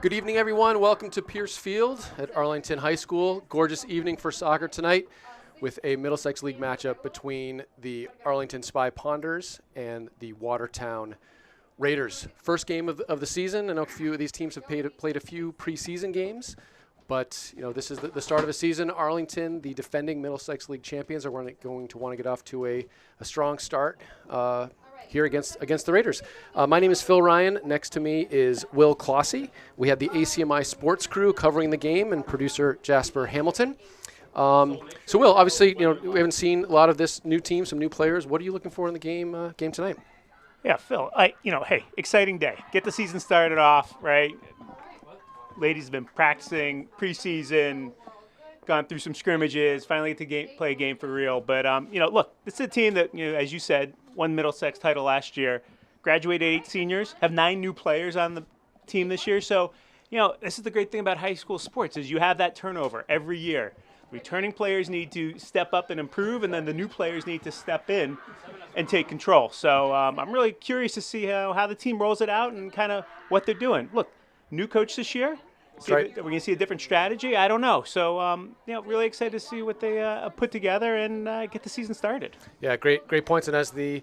Good evening, everyone. Welcome to Pierce Field at Arlington High School. Gorgeous evening for soccer tonight with a Middlesex League matchup between the Arlington Spy Ponders and the Watertown Raiders. First game of the season. I know a few of these teams have played a few preseason games, but this is the start of the season. Arlington, the defending Middlesex League champions, are going to want to get off to a strong start here against the Raiders. My name is Phil Ryan. Next to me is Will Clossy. We have the ACMi sports crew covering the game and producer Jasper Hamilton. So Will, obviously, we haven't seen a lot of this new team, some new players. What are you looking for in the game tonight? Yeah, Phil, hey, exciting day. Get the season started off, right? Ladies have been practicing preseason, gone through some scrimmages, finally get to play a game for real. But, look, this is a team that, as you said, won Middlesex title last year, graduated 8 seniors, have 9 new players on the team this year. So, this is the great thing about high school sports is you have that turnover every year. Returning players need to step up and improve, and then the new players need to step in and take control. So I'm really curious to see how the team rolls it out and kind of what they're doing. Look, new coach this year. Are we going to see a different strategy? I don't know. So, really excited to see what they put together and get the season started. Yeah, great points. And as the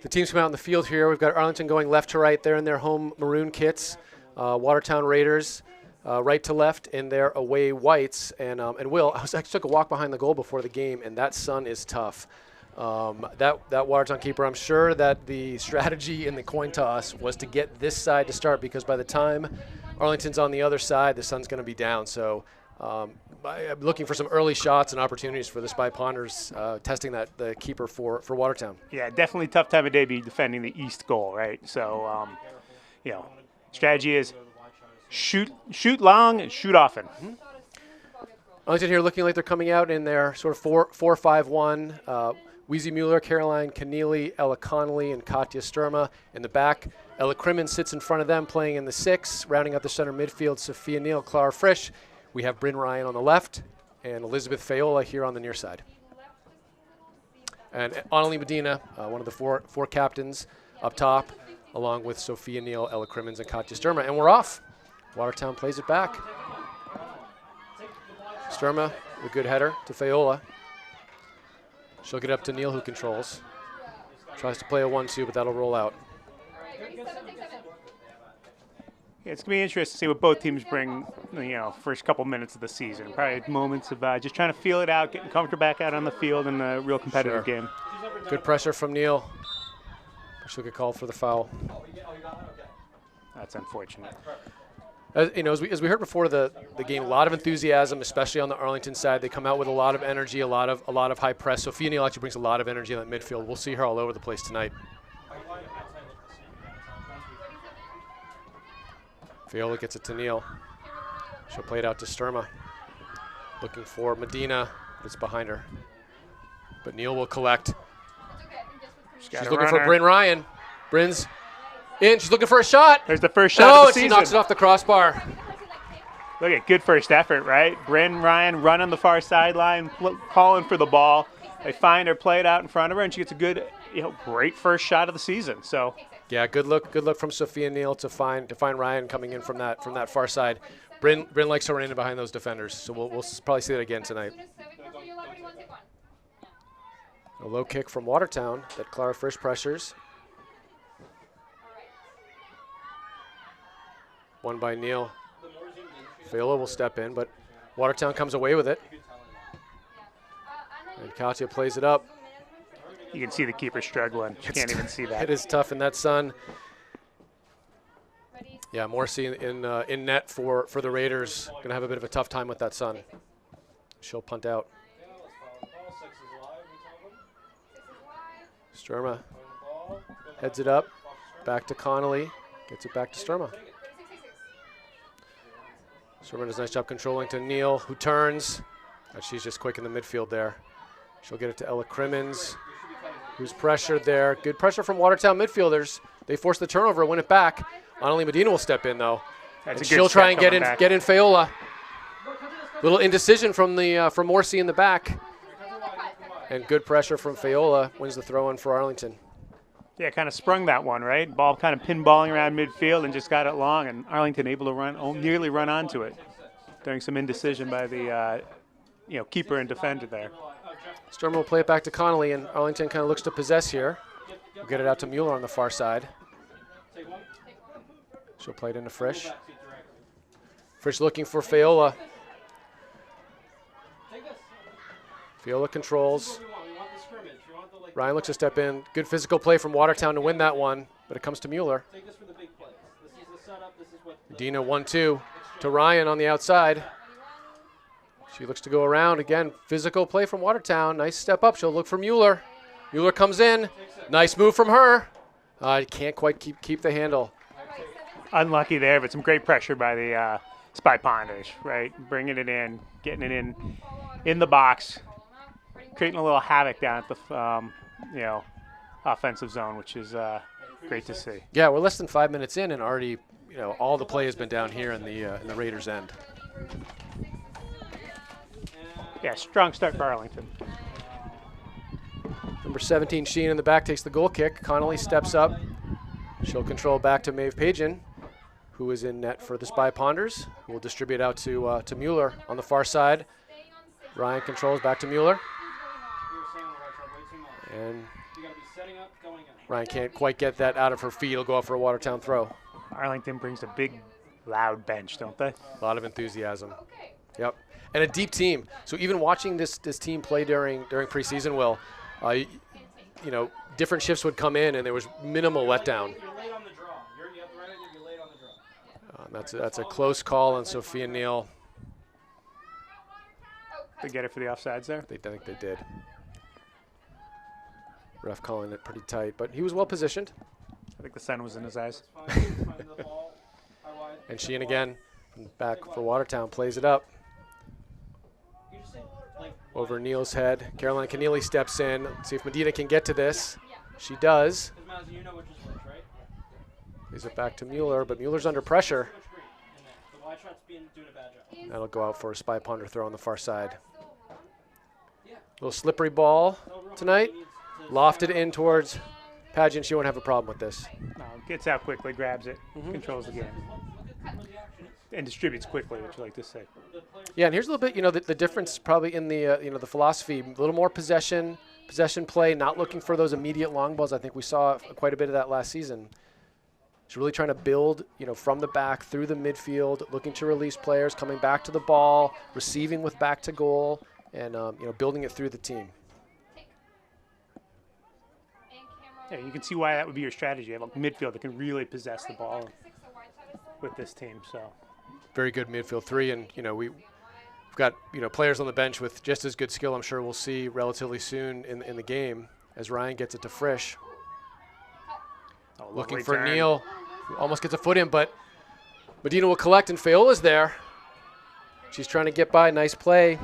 teams come out in the field here, we've got Arlington going left to right. They're in their home maroon kits. Watertown Raiders right to left in their away whites. And Will, I actually took a walk behind the goal before the game, and that sun is tough. That Watertown keeper, I'm sure that the strategy in the coin toss was to get this side to start, because by the time Arlington's on the other side, the sun's going to be down. So I'm looking for some early shots and opportunities for the Spy Ponders, testing the keeper for Watertown. Yeah, definitely tough time of day to be defending the east goal, right? So, strategy is shoot long and shoot often. Mm-hmm. Arlington here looking like they're coming out in their sort of 4-5-1. Weezy Mueller, Caroline Keneally, Ella Connolly, and Katya Sturma in the back. Ella Crimmins sits in front of them playing in the 6. Rounding out the center midfield, Sophia Neal, Clara Frisch. We have Bryn Ryan on the left and Elizabeth Fayola here on the near side. And Annalie Medina, one of the four captains up top, along with Sophia Neal, Ella Crimmins, and Katya Sturma. And we're off. Watertown plays it back. Sturma, a good header to Fayola. She'll get up to Neal, who controls. Tries to play a 1-2, but that'll roll out. Yeah, it's going to be interesting to see what both teams bring, first couple minutes of the season. Probably moments of just trying to feel it out, getting comfortable back out on the field in a real competitive game. Good pressure from Neal. She'll get called for the foul. That's unfortunate. As we heard before the game, a lot of enthusiasm, especially on the Arlington side. They come out with a lot of energy, a lot of high press. Sophia Neal actually brings a lot of energy in that midfield. We'll see her all over the place tonight. Fayola gets it to Neal. She'll play it out to Sturma. Looking for Medina, but it's behind her. But Neal will collect. She's looking for Bryn Ryan. Bryn's in. She's looking for a shot. There's the first shot of the season. She knocks it off the crossbar. Look at good first effort, right? Bryn Ryan run on the far sideline, calling for the ball. They find her, play it out in front of her, and she gets a good, great first shot of the season. So. Yeah, good look from Sophia Neal to find Ryan coming in from that far side. Bryn likes to run in behind those defenders, so we'll probably see that again tonight. A low kick from Watertown that Clara Frisch pressures. Won by Neal. Fayola will step in, but Watertown comes away with it. And Katya plays it up. You can see the keeper struggling. You can't even see that. It is tough in that sun. Yeah, Morrissey in net for the Raiders. Going to have a bit of a tough time with that sun. She'll punt out. Sturma heads it up. Back to Connolly. Gets it back to Sturma. Sturma does a nice job controlling to Neal, who turns. She's just quick in the midfield there. She'll get it to Ella Crimmins, who's pressured there. Good pressure from Watertown midfielders. They force the turnover and win it back. Annalie Medina will step in, though. And she'll try and get in Fayola. Little indecision from Morrissey in the back. And good pressure from Fayola. Wins the throw-in for Arlington. Yeah, kind of sprung that one, right? Ball kind of pinballing around midfield and just got it long, and Arlington able to nearly run onto it during some indecision by the keeper and defender there. Sturman will play it back to Connolly, and Arlington kind of looks to possess here. We'll get it out to Mueller on the far side. She'll play it into Frisch. Frisch looking for Fiola. Fiola controls. Ryan looks to step in. Good physical play from Watertown to win that one, but it comes to Mueller. Medina 1-2 to Ryan on the outside. She looks to go around. Again, physical play from Watertown. Nice step up. She'll look for Mueller. Mueller comes in. Nice move from her. Can't quite keep the handle. Unlucky there, but some great pressure by the Spy Ponders, right? Bringing it in, getting it in the box, creating a little havoc down at the offensive zone, which is great to see. Yeah, we're less than 5 minutes in, and already all the play has been down here in the Raiders' end. Yeah, strong start for Arlington. Number 17, Sheen in the back takes the goal kick. Connolly steps up. She'll control back to Maeve Pajan, who is in net for the Spy Ponders, who will distribute out to Mueller on the far side. Ryan controls back to Mueller. And Ryan can't quite get that out of her feet. He'll go out for a Watertown throw. Arlington brings a big, loud bench, don't they? A lot of enthusiasm. Yep. And a deep team. So even watching this team play during preseason, Will, different shifts would come in, and there was minimal letdown. That's a close call on Sophia Neal. They get it for the offsides there? I think they did. Ref calling it pretty tight, but he was well positioned. I think the sun was in his eyes. And Sheehan again, from the back for Watertown, plays it up. Over Neal's head. Caroline Keneally steps in. Let's see if Medina can get to this. She does. Plays it back to Mueller, but Mueller's under pressure. That'll go out for a Spy Ponder throw on the far side. Little slippery ball tonight. Lofted in towards Pageant. She won't have a problem with this. No, gets out quickly, grabs it, controls the game. And distributes quickly, which you like to say. Yeah, and here's a little bit, the difference probably in the the philosophy. A little more possession play, not looking for those immediate long balls. I think we saw quite a bit of that last season. She's really trying to build, from the back through the midfield, looking to release players, coming back to the ball, receiving with back to goal, and building it through the team. Yeah, you can see why that would be your strategy. You have a midfield that can really possess the ball with this team. So very good midfield three, and we've got players on the bench with just as good skill. I'm sure we'll see relatively soon in the game as Ryan gets it to Frisch. Looking for Neal, almost gets a foot in, but Medina will collect, and Fiola's there. She's trying to get by. Nice play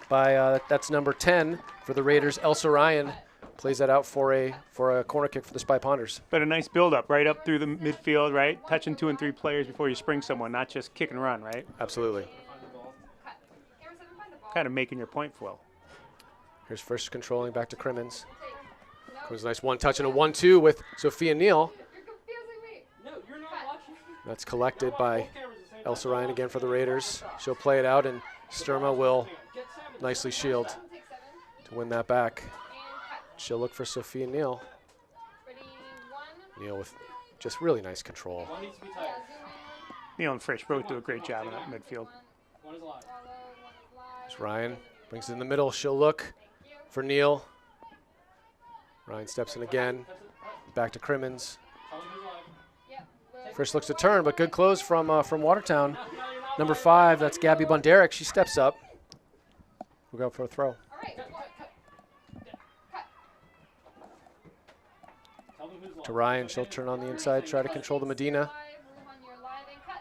by that's number 10 for the Raiders. Elsa Ryan plays that out for a corner kick for the Spy Ponders. But a nice build-up right up through the midfield, right? Touching 2 and 3 players before you spring someone, not just kick and run, right? Absolutely. Kind of making your point, Phil. Here's Frisch controlling back to Crimmins. It was a nice one-touch and a 1-2 with Sophia Neal. That's collected by Elsa Ryan again for the Raiders. She'll play it out, and Sturma will nicely shield to win that back. She'll look for Sophia Neal. Neal with just really nice control. Neal and Frisch both do a great job in that midfield. There's Ryan, brings it in the middle. She'll look for Neal. Ryan steps in again. Back to Crimmins. Frisch looks to turn, but good close from Watertown. Number 5, that's Gabby Bonderick. She steps up. We'll go for a throw. To Ryan, she'll turn on the inside, try to control the Medina.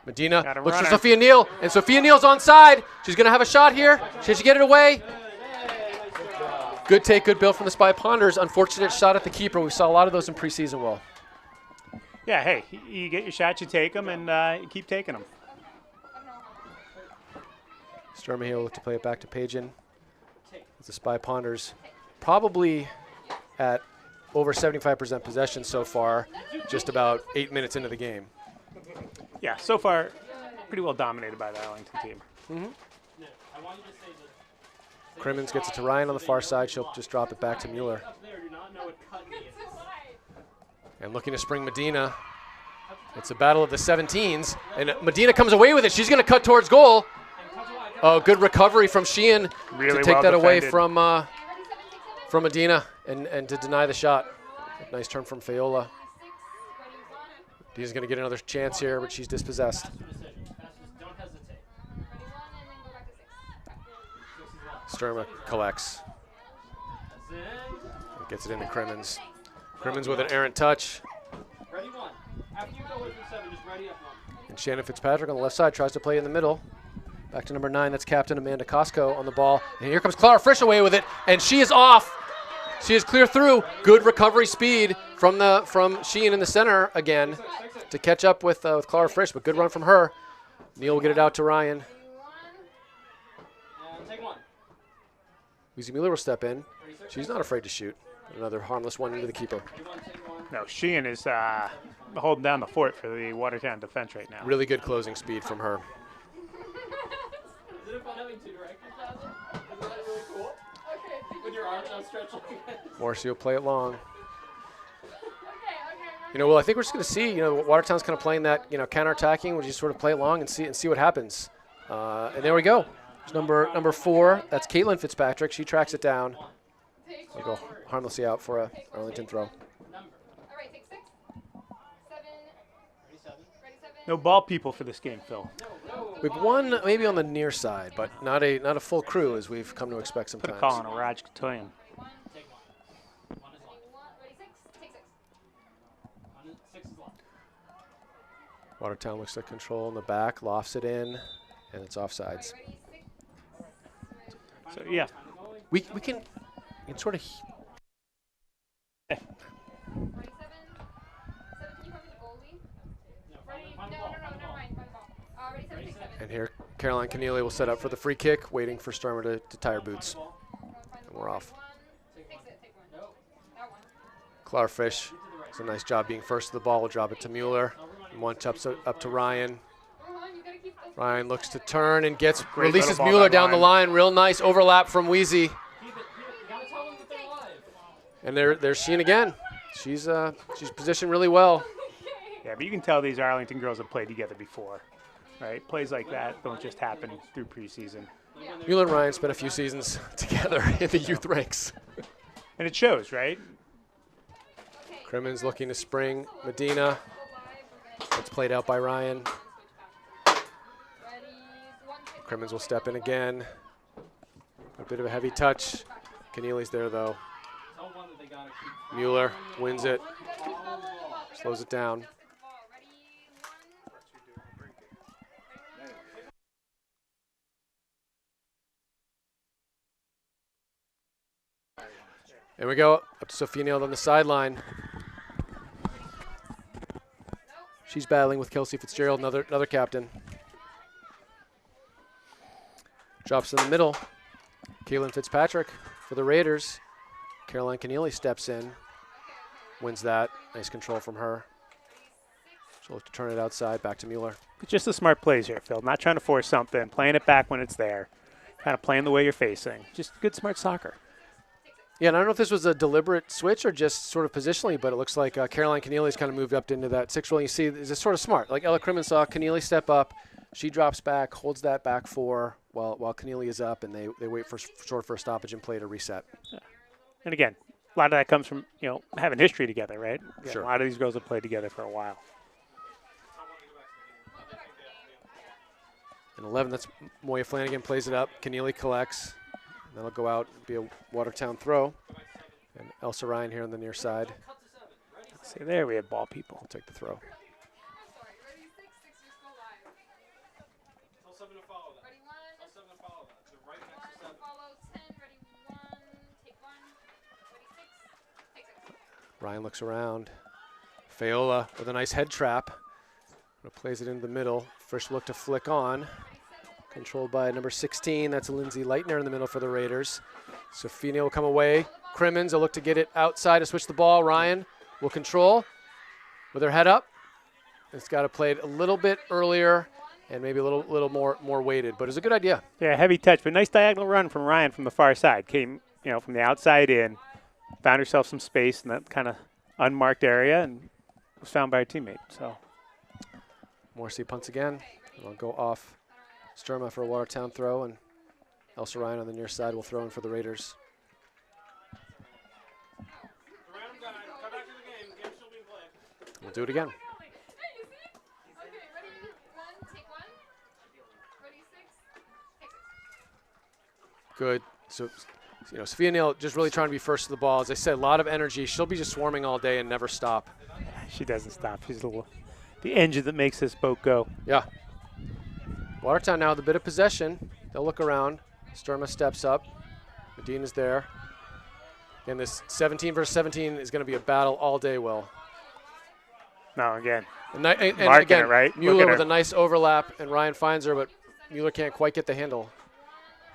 Medina looks for Sophia Neal, and Sophia Neal's onside. She's going to have a shot here. Should she get it away? Good take, good build from the Spy Ponders. Unfortunate shot at the keeper. We saw a lot of those in preseason, Will. Yeah, hey, you get your shots, you take them, and you keep taking them. Sturma here will look to play it back to Pajan. The Spy Ponders probably at over 75% possession so far, just about 8 minutes into the game. Yeah, so far, pretty well dominated by the Arlington team. Crimmins gets it to Ryan on the far side. She'll just drop it back to Mueller. And looking to spring Medina. It's a battle of the 17s, and Medina comes away with it. She's going to cut towards goal. Oh, good recovery from Sheehan Really to take well that away defended. from Medina and to deny the shot. Nice turn from Fayola. Medina's going to get another chance here, but she's dispossessed. Sturma collects. Gets it into Crimmins. Crimmins with an errant touch. And Shannon Fitzpatrick on the left side tries to play in the middle. Back to number 9, that's captain Amanda Costco on the ball. And here comes Clara Frisch away with it, and she is off. She is clear through. Good recovery speed from Sheehan in the center again to catch up with Clara Frisch, but good run from her. Neal will get it out to Ryan. Weezy Mueller will step in. She's not afraid to shoot. Another harmless one into the keeper. No, Sheehan is holding down the fort for the Watertown defense right now. Really good closing speed from her. Is it fun having 2 directions, Tyler? Is that really cool? Okay. With your arms outstretched like that. Morrissey will play it long. You know, well, I think we're just going to see, Watertown's kind of playing that, counterattacking. We'll just sort of play it long and see what happens. And there we go. There's number 4. That's Caitlin Fitzpatrick. She tracks it down. We'll go harmlessly out for a Arlington throw. No ball people for this game, Phil. We've won maybe on the near side, but not a full crew as we've come to expect Put a sometimes. call on a Raj Katoyan. Watertown looks to control in the back, lofts it in, and it's offsides. So, yeah. We can sort of. And here, Caroline Keneally will set up for the free kick, waiting for Sturmer to tie her boots. And we're off. Clara Fish does a nice job being first to the ball. We'll drop it to Mueller. And one up to Ryan. Ryan looks to turn and releases Mueller down the line. Real nice overlap from Weezy. And there's Sheehan again. She's positioned really well. Yeah, but you can tell these Arlington girls have played together before, right? Plays like that don't just happen through preseason. Mueller and Ryan spent a few seasons together in the youth ranks. And it shows, right? Crimmins looking to spring Medina. It's played out by Ryan. Crimmins will step in again. A bit of a heavy touch. Keneally's there, though. Mueller wins it. Slows it down. There we go, up to Sophia Neal on the sideline. She's battling with Kelsey Fitzgerald, another captain. Drops in the middle. Caitlin Fitzpatrick for the Raiders. Caroline Keneally steps in, wins that. Nice control from her. She'll look to turn it outside, back to Mueller. It's just the smart plays here, Phil. Not trying to force something, playing it back when it's there. Kind of playing the way you're facing. Just good, smart soccer. Yeah, and I don't know if this was a deliberate switch or just sort of positionally, but it looks like Caroline Keneally's kind of moved up into that 6 role. You see, it's sort of smart. Like Ella Crimmins saw Keneally step up. She drops back, holds that back 4 while Keneally is up, and they wait for a stoppage and play to reset. Yeah. And again, a lot of that comes from, having history together, right? Yeah, sure. A lot of these girls have played together for a while. And 11, that's Moya Flanagan plays it up. Keneally collects. And that'll go out and be a Watertown throw. And Elsa Ryan here on the near side. See, there we have ball people. Will take the throw. Ryan looks around. Fayola with a nice head trap. Plays it into the middle. First look to flick on. Controlled by number 16. That's Lindsay Leitner in the middle for the Raiders. Sophia will come away. Crimmins will look to get it outside to switch the ball. Ryan will control with her head up. It's got to play it a little bit earlier and maybe a little more weighted, but it's a good idea. Yeah, heavy touch, but nice diagonal run from Ryan from the far side. Came, from the outside in, found herself some space in that kind of unmarked area, and was found by her teammate. So Morrissey punts again. It'll go off Sturma for a Watertown throw, and Elsa Ryan on the near side will throw in for the Raiders. We'll do it again. Good. So, Sophia Neal just really trying to be first to the ball. As I said, a lot of energy. She'll be just swarming all day and never stop. She doesn't stop. She's the engine that makes this boat go. Yeah. Watertown now with a bit of possession. They'll look around. Sturma steps up. Medina's there. And this 17 versus 17 is going to be a battle all day, Will. No, again. And again, it, right? Mueller with a nice overlap, and Ryan finds her, but Mueller can't quite get the handle.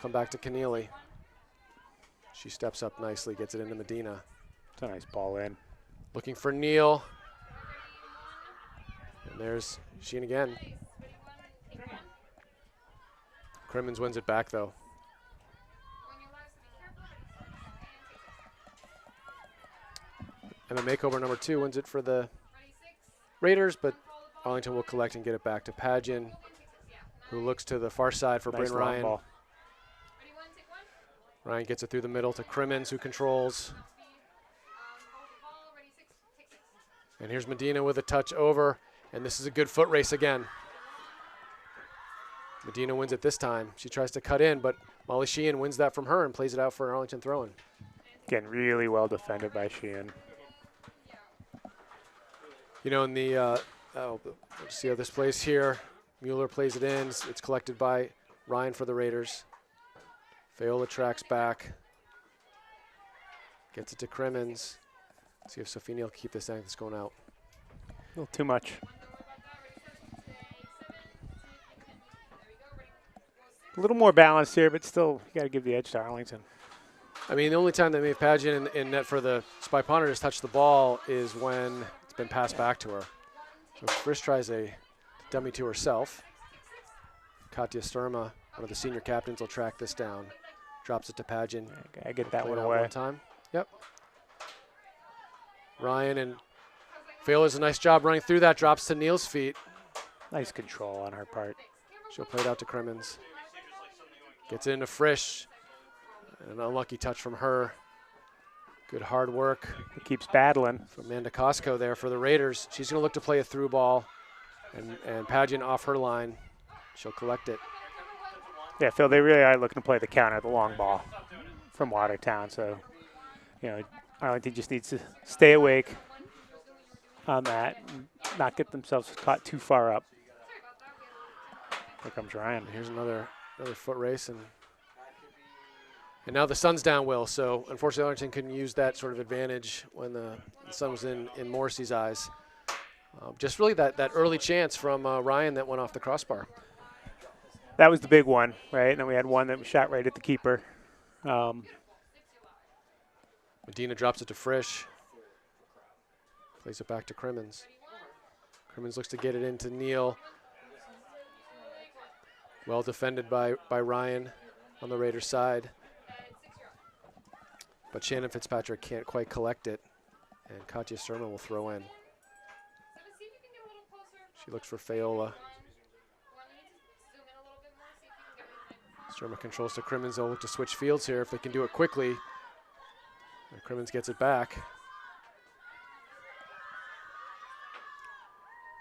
Come back to Keneally. She steps up nicely, gets it into Medina. It's a nice ball in. Looking for Neal. And there's Sheen again. Crimmins wins it back, though. Emma Makeover, number 2, wins it for the Raiders, but Arlington will collect and get it back to Pageant, who looks to the far side for Nice Bryn Ryan. ball. Ryan gets it through the middle to Crimmins, who controls. And here's Medina with a touch over, and this is a good foot race again. Medina wins it this time. She tries to cut in, but Molly Sheehan wins that from her and plays it out for an Arlington throw-in. Again, really well defended by Sheehan. In the, let's see how this plays here. Mueller plays it in. It's collected by Ryan for the Raiders. Fayola tracks back. Gets it to Crimmins. See if Sophia Neal can keep this thing that's going out. A little too much. A little more balanced here, but still, you got to give the edge to Arlington. I mean, the only time that Maeve Pageant in net for the Spy Ponder has touched the ball is when it's been passed back to her. So Frisch tries a dummy to herself. Katya Sturma, one of the senior captains, will track this down. Drops it to Pageant. I get that Play one it out away. one time. Yep. Ryan and Fayola does a nice job running through that. Drops to Neal's feet. Nice control on her part. She'll play it out to Crimmins. Gets it into Frisch. An unlucky touch from her. Good hard work. He keeps battling. From Amanda Costco there for the Raiders. She's going to look to play a through ball. And Pageant off her line. She'll collect it. Yeah, Phil, they really are looking to play the counter, the long ball from Watertown. So, Arlington just needs to stay awake on that and not get themselves caught too far up. Here comes Ryan. Here's another foot race. And now the sun's down, Will. So, unfortunately, Arlington couldn't use that sort of advantage when the sun was in Morrissey's eyes. Just really that early chance from Ryan that went off the crossbar. That was the big one, right? And then we had one that was shot right at the keeper. Medina drops it to Frisch. Plays it back to Crimmins. Crimmins looks to get it into Neal. Well defended by Ryan on the Raiders' side. But Shannon Fitzpatrick can't quite collect it. And Katya Sturma will throw in. She looks for Fayola. Sturma controls to Crimmins. They'll look to switch fields here if they can do it quickly. And Crimmins gets it back.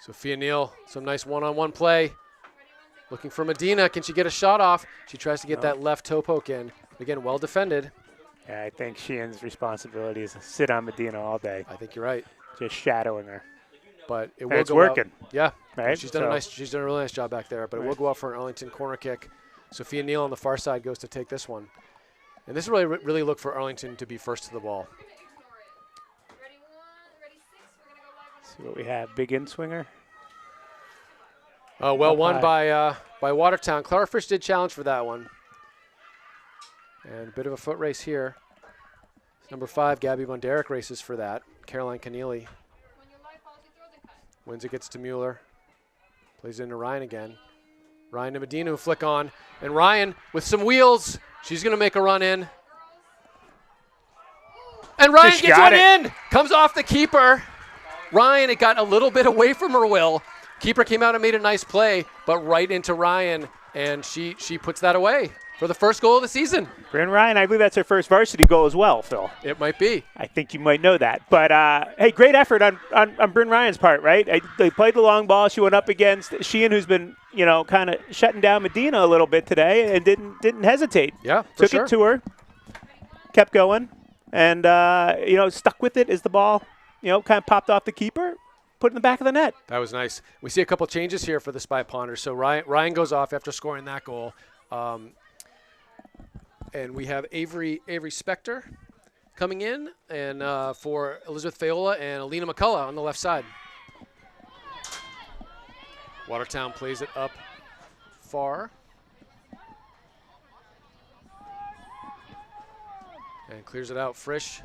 Sophia Neal, some nice one-on-one play. Looking for Medina. Can she get a shot off? She tries to get that left toe poke in. Again, well defended. Yeah, I think Sheehan's responsibility is to sit on Medina all day. I think you're right. Just shadowing her. But it will it's go working. Out. Yeah, right? She's done a really nice job back there. But it will go out for an Arlington corner kick. Sophia Neal on the far side goes to take this one. And this really look for Arlington to be first to the ball. See what we have. Big in-swinger. Well won by Watertown. Clara Frisch did challenge for that one. And a bit of a foot race here. Number 5, Gabby Bonderek races for that. Caroline Keneally wins it, gets to Mueller. Plays into Ryan again. Ryan to Medina, who flick on. And Ryan with some wheels. She's going to make a run in. And Ryan Just gets got one it. in. Comes off the keeper. Ryan, it got a little bit away from her will. Keeper came out and made a nice play, but right into Ryan, and she puts that away for the first goal of the season. Bryn Ryan, I believe that's her first varsity goal as well, Phil. It might be. I think you might know that. But, hey, great effort on Bryn Ryan's part, right? They played the long ball. She went up against Sheehan, who's been, kind of shutting down Medina a little bit today and didn't hesitate. Yeah, Took it to her, kept going, and, stuck with it as the ball, kind of popped off the keeper, put it in the back of the net. That was nice. We see a couple changes here for the Spy Ponders. So Ryan goes off after scoring that goal. And we have Avery Spector coming in, and for Elizabeth Fayola and Alina McCullough on the left side. Watertown plays it up far. And clears it out. Frisch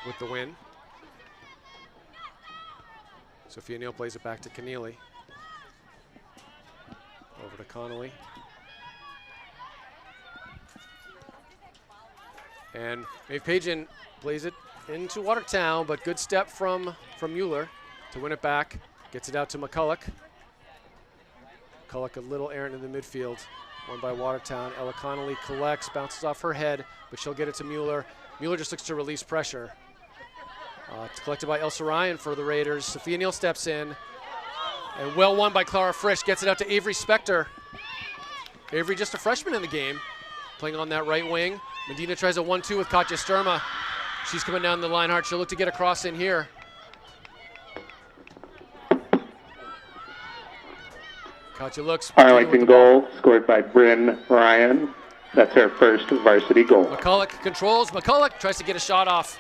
with the win. Sophia Neal plays it back to Keneally. Over to Connolly. And Maeve Pageon plays it into Watertown, but good step from Mueller to win it back. Gets it out to McCulloch. McCulloch a little errant in the midfield. Won by Watertown. Ella Connolly collects, bounces off her head, but she'll get it to Mueller. Mueller just looks to release pressure. It's collected by Elsa Ryan for the Raiders. Sophia Neal steps in. And well won by Clara Frisch. Gets it out to Avery Spector. Avery just a freshman in the game, playing on that right wing. Medina tries a 1-2 with Katja Sturma. She's coming down the line hard. She'll look to get a cross in here. Katja looks. Arlington goal scored by Bryn Ryan. That's her first varsity goal. McCulloch controls. McCulloch tries to get a shot off.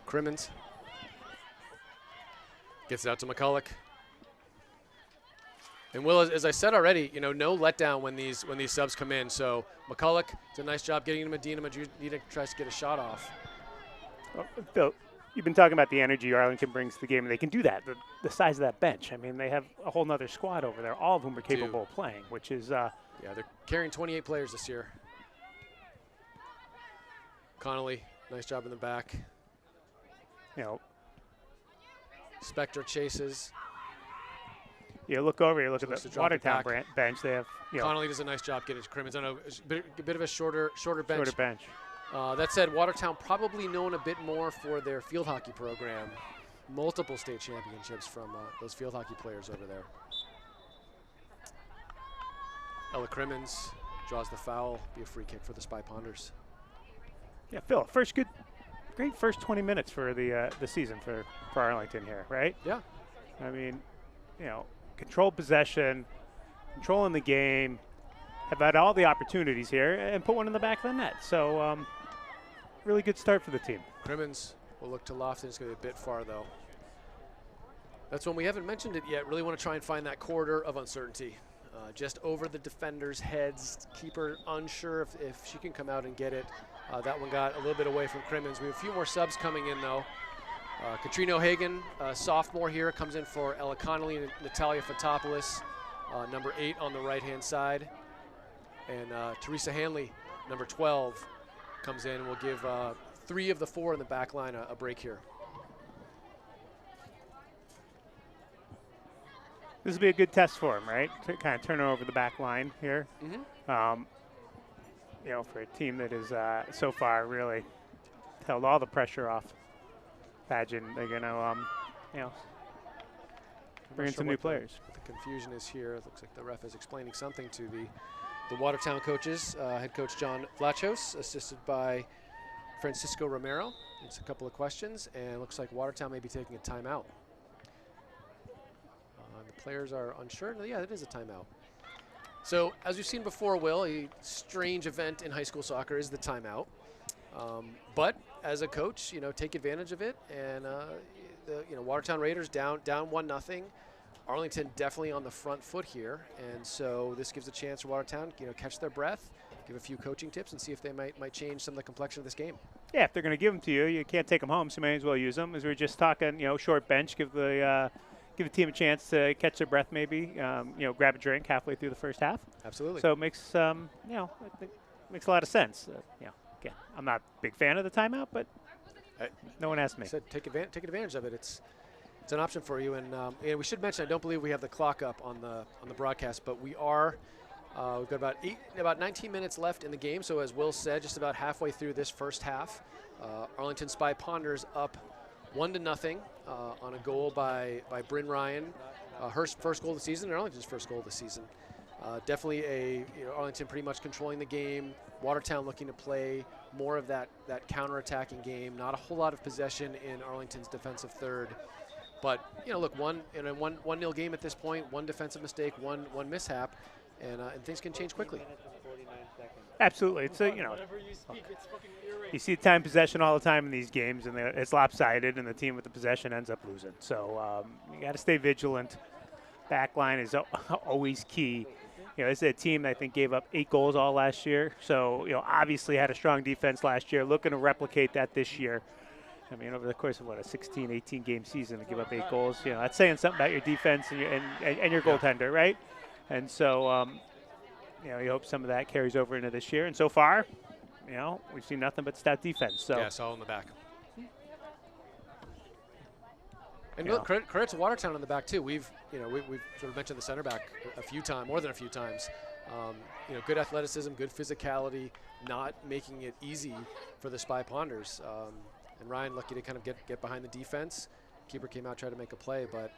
Crimmins gets it out to McCulloch. And Will, as I said already, no letdown when these subs come in. So McCulloch does a nice job getting to Medina. Medina tries to get a shot off. Well, Phil, you've been talking about the energy Arlington brings to the game, and they can do that. The size of that bench. I mean, they have a whole nother squad over there, all of whom are capable of playing, which is yeah, they're carrying 28 players this year. Connolly, nice job in the back. Spector chases. You look over here, look at the Watertown bench. They have Connolly does a nice job getting to Crimmins. I know it's a bit of a shorter bench. Shorter bench. That said, Watertown probably known a bit more for their field hockey program. Multiple state championships from those field hockey players over there. Ella Crimmins draws the foul. Be a free kick for the Spy Ponders. Yeah, Phil, great first 20 minutes for the season for Arlington here, right? Yeah. I mean, control possession, controlling the game, have had all the opportunities here, and put one in the back of the net. So, really good start for the team. Crimmins will look to Lofton. It's going to be a bit far, though. That's when we haven't mentioned it yet. Really want to try and find that corridor of uncertainty. Just over the defenders' heads. Keeper unsure if she can come out and get it. That one got a little bit away from Crimmins. We have a few more subs coming in, though. Katrina O'Hagan, sophomore here, comes in for Ella Connolly and Natalia Fotopoulos, number 8 on the right-hand side. And Teresa Hanley, number 12, comes in and will give 3 of the 4 in the back line a break here. This will be a good test for him, right? To kind of turn over the back line here. Mm-hmm. For a team that is so far really held all the pressure off Pageant, they're going to, bring in some new players. What the confusion is here. It looks like the ref is explaining something to the Watertown coaches. Head coach John Vlachos, assisted by Francisco Romero. It's a couple of questions, and it looks like Watertown may be taking a timeout. The players are unsure. Yeah, it is a timeout. So, as we've seen before, Will, a strange event in high school soccer is the timeout. But as a coach, take advantage of it. And the Watertown Raiders down 1-0. Arlington definitely on the front foot here, and so this gives a chance for Watertown, catch their breath, give a few coaching tips, and see if they might change some of the complexion of this game. Yeah, if they're going to give them to you, you can't take them home, so you may as well use them. As we were just talking, short bench, give the team a chance to catch their breath, maybe, grab a drink halfway through the first half. Absolutely. So it makes, I think makes a lot of sense. Again, I'm not a big fan of the timeout, but no one asked me. Said take advantage of it. It's an option for you, and we should mention, I don't believe we have the clock up on the broadcast, but we are. We've got about 19 minutes left in the game. So as Will said, just about halfway through this first half, Arlington Spy Ponders up 1-0 on a goal by Bryn Ryan, her first goal of the season, and Arlington's first goal of the season. Definitely Arlington pretty much controlling the game. Watertown looking to play more of that counter-attacking game. Not a whole lot of possession in Arlington's defensive third. But, look, one 1-0 game at this point, one defensive mistake, one mishap, and things can change quickly. Absolutely. It's you see time possession all the time in these games, and it's lopsided, and the team with the possession ends up losing. So you got to stay vigilant. Back line is always key. This is a team that I think gave up 8 goals all last year. So, obviously had a strong defense last year, looking to replicate that this year. I mean, over the course of, a 16, 18-game season to give up 8 goals, that's saying something about your defense and your goaltender, right? And so, you hope some of that carries over into this year. And so far, we've seen nothing but stout defense. So yeah, it's all in the back. And look, credit to Watertown on the back too. We've sort of mentioned the center back more than a few times. Good athleticism, good physicality, not making it easy for the Spy Ponders. And Ryan lucky to kind of get behind the defense. Keeper came out, tried to make a play, but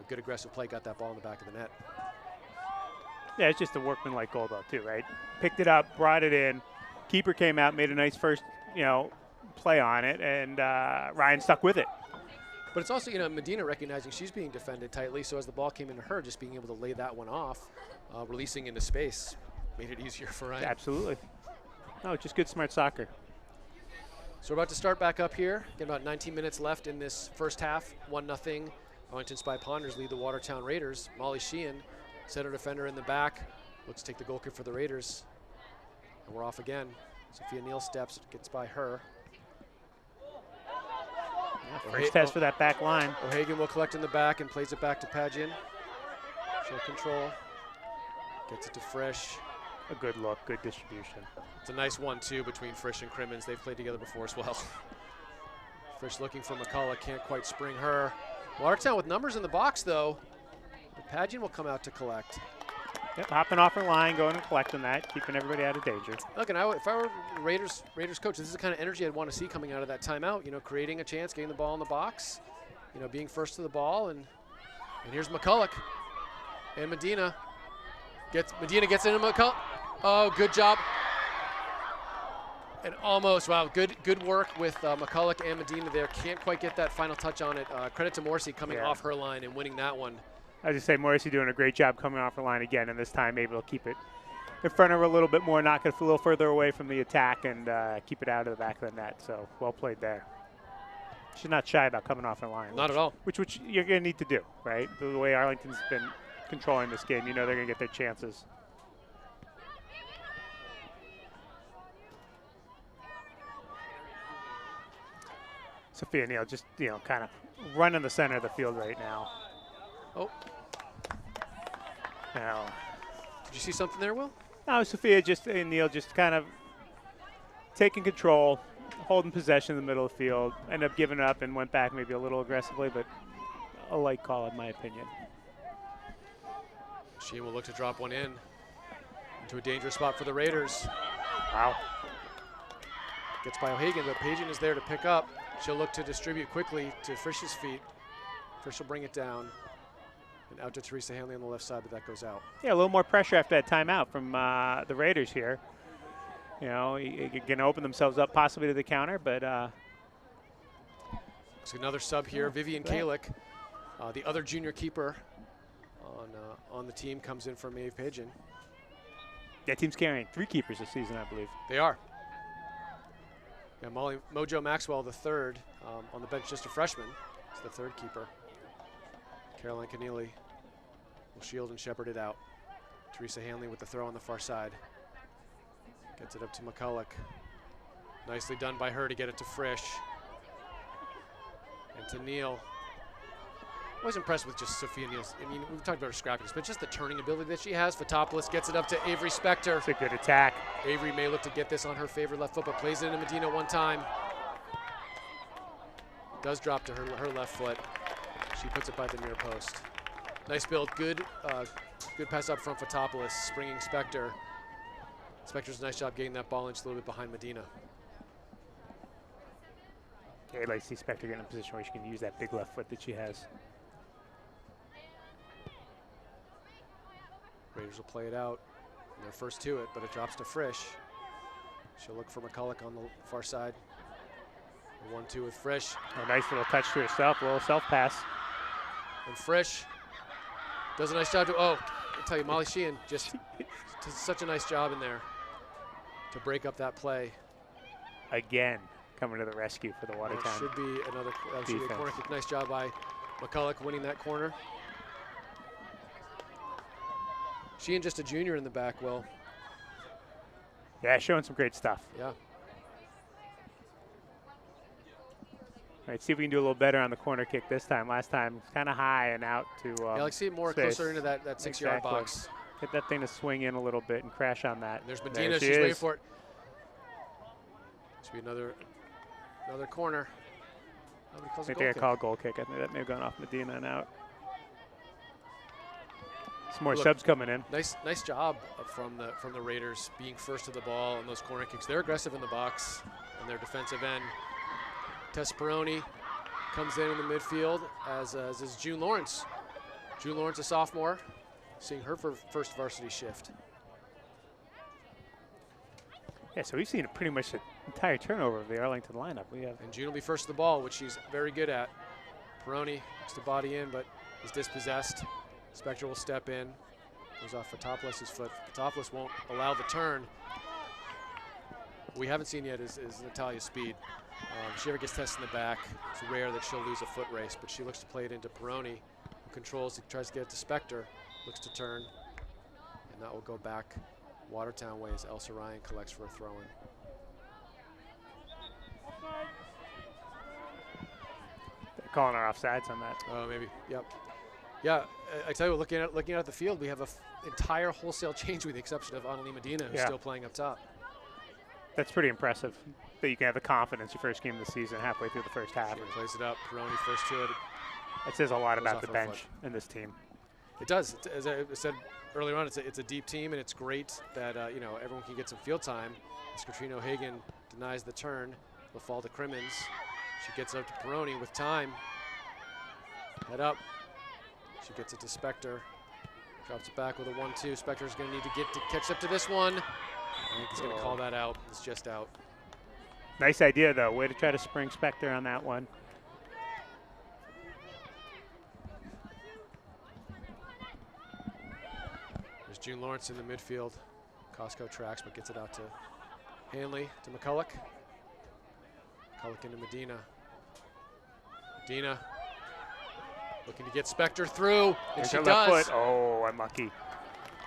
good aggressive play, got that ball in the back of the net. Yeah, it's just a workmanlike goal though too, right? Picked it up, brought it in. Keeper came out, made a nice first, play on it, and Ryan stuck with it. But it's also, Medina recognizing she's being defended tightly, so as the ball came into her, just being able to lay that one off, releasing into space, made it easier for Ryan. Absolutely. No, just good, smart soccer. So we're about to start back up here. Get about 19 minutes left in this first half. 1-0. Arlington Spy Ponders lead the Watertown Raiders. Molly Sheehan, center defender in the back, looks to take the goal kick for the Raiders. And we're off again. Sophia Neal steps, gets by her. Yeah, first test for that back line. O'Hagan will collect in the back and plays it back to Pagian. She'll control. Gets it to Frisch. A good look, good distribution. It's a nice 1-2 between Frisch and Crimmins. They've played together before as well. Frisch looking for McCullough, can't quite spring her. Watertown with numbers in the box, though. Pagian will come out to collect. Yep, hopping off her line, going and collecting that, keeping everybody out of danger. Look, and if I were Raiders coach, this is the kind of energy I'd want to see coming out of that timeout. Creating a chance, getting the ball in the box, being first to the ball, and here's McCullough, and Medina gets into McCullough. Oh, good job. And almost, wow, good work with McCullough and Medina there. Can't quite get that final touch on it. Credit to Morrissey coming off her line and winning that one. I just say Morrissey doing a great job coming off her line again, and this time able to keep it in front of her a little bit more, knock it a little further away from the attack, and keep it out of the back of the net. So well played there. She's not shy about coming off her line. Not at all. Which you're going to need to do, right? The way Arlington's been controlling this game, they're going to get their chances. Sophia Neal just, kind of running the center of the field right now. Oh. Now, did you see something there, Will? No, Sophia and Neal just kind of taking control, holding possession in the middle of the field, ended up giving up and went back maybe a little aggressively, but a light call in my opinion. She will look to drop one into a dangerous spot for the Raiders. Wow. Gets by O'Hagan, but Pagian is there to pick up. She'll look to distribute quickly to Frisch's feet. Frisch will bring it down. And out to Teresa Hanley on the left side, but that goes out. Yeah, a little more pressure after that timeout from the Raiders here. Going to open themselves up possibly to the counter, but. Looks like another sub here. Vivian Kalick, the other junior keeper on the team, comes in for Maeve Pagian. That team's carrying 3 keepers this season, I believe. They are. Yeah, Mojo Maxwell, the third, on the bench, just a freshman. It's the third keeper. Caroline Keneally will shield and shepherd it out. Teresa Hanley with the throw on the far side. Gets it up to McCulloch. Nicely done by her to get it to Frisch. And to Neal. I was impressed with just Sophia Neal's. I mean, we've talked about her scrappiness, but just the turning ability that she has. Fotopoulos gets it up to Avery Spector. It's a good attack. Avery may look to get this on her favorite left foot, but plays it into Medina one time. Does drop to her left foot. She puts it by the near post. Nice build, good pass up front. Fotopoulos, springing Spector. Spector's a nice job getting that ball in just a little bit behind Medina. Yeah, I'd like to see Spector get in a position where she can use that big left foot that she has. Raiders will play it out. And they're first to it, but it drops to Frisch. She'll look for McCulloch on the far side. 1-2 with Frisch. A nice little touch to herself, a little self pass. And Frisch does a nice job to, I tell you, Molly Sheehan just does such a nice job in there to break up that play. Again, coming to the rescue for the Watertown. That should be another corner kick. Nice job by McCulloch winning that corner. Sheehan just a junior in the back, Will. Yeah, showing some great stuff. Yeah. All right, see if we can do a little better on the corner kick this time. Last time, it's kind of high and out to Yeah, I like to see it more space. closer into that 6-yard Exactly. box. Get that thing to swing in a little bit and crash on that. And there's Medina, There she she's waiting is. for it. Should be another corner. Nobody calls I a think goal I kick. called goal kick. I think that may have gone off Medina and out. Some more Look, subs coming in. Nice job from the Raiders being first to the ball on those corner kicks. They're aggressive in the box on their defensive end. Tess Peroni comes in the midfield, as is June Lawrence. June Lawrence, a sophomore, seeing her first varsity shift. Yeah, so we've seen pretty much the entire turnover of the Arlington lineup. We have And June will be first to the ball, which she's very good at. Peroni looks to body in, but is dispossessed. Spector will step in. Goes off Fotopoulos' foot. Fotopoulos won't allow the turn. What we haven't seen yet is Natalia's speed. If she ever gets tested in the back, it's rare that she'll lose a foot race, but she looks to play it into Peroni, who controls, tries to get it to Spector, looks to turn, and that will go back Watertown way as Elsa Ryan collects for a throw-in. they're calling our offsides on that. Oh, maybe. Yep. Yeah, I tell you what, looking at the field, we have an entire wholesale change with the exception of Anneli Medina, who's Yeah. still playing up top. That's pretty impressive that you can have the confidence your first game of the season halfway through the first half. She plays it up. Peroni first to it. That says a lot Goes about off the her bench foot. in this team. It does. As I said earlier on, it's a deep team, and it's great that everyone can get some field time. As Katrina O'Hagan denies the turn, will fall to Crimmins. She gets up to Peroni with time. Head up. She gets it to Spector. Drops it back with a 1-2. Spector's going to need to catch up to this one. I think he's going to call that out. It's just out. Nice idea, though. Way to try to spring Spector on that one. There's June Lawrence in the midfield. Costco tracks, but gets it out to Hanley, to McCulloch. McCulloch into Medina. Medina looking to get Spector through, and There's she her left does. foot. Oh, unlucky.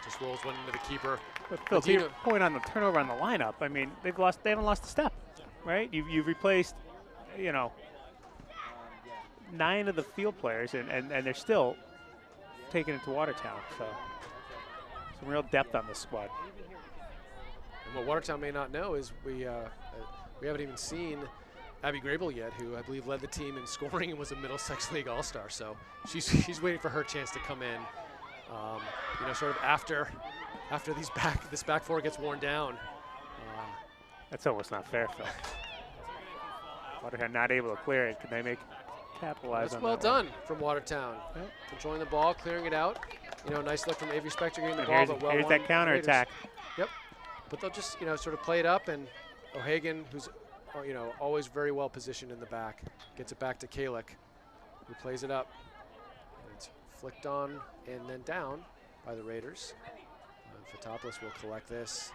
Just rolls one into the keeper. But Phil, to your Medina. point on the turnover on the lineup, I mean, they haven't lost a step, right? You've replaced, 9 of the field players, and they're still taking it to Watertown. So some real depth on this squad. And what Watertown may not know is we haven't even seen Abby Grable yet, who I believe led the team in scoring and was a Middlesex League All-Star. So she's waiting for her chance to come in. Sort of after this back four gets worn down. That's almost not fair, Phil. Watertown not able to clear it. Can they capitalize That's on well that one? done from Watertown. Yep. Controlling the ball, clearing it out. Nice look from Avery Spector getting the And ball, here's but well here's won that Raiders. counterattack. Yep. But they'll just, sort of play it up, and O'Hagan, who's, always very well positioned in the back, gets it back to Kalick, who plays it up. And it's flicked on and then down by the Raiders. Fotopoulos will collect this.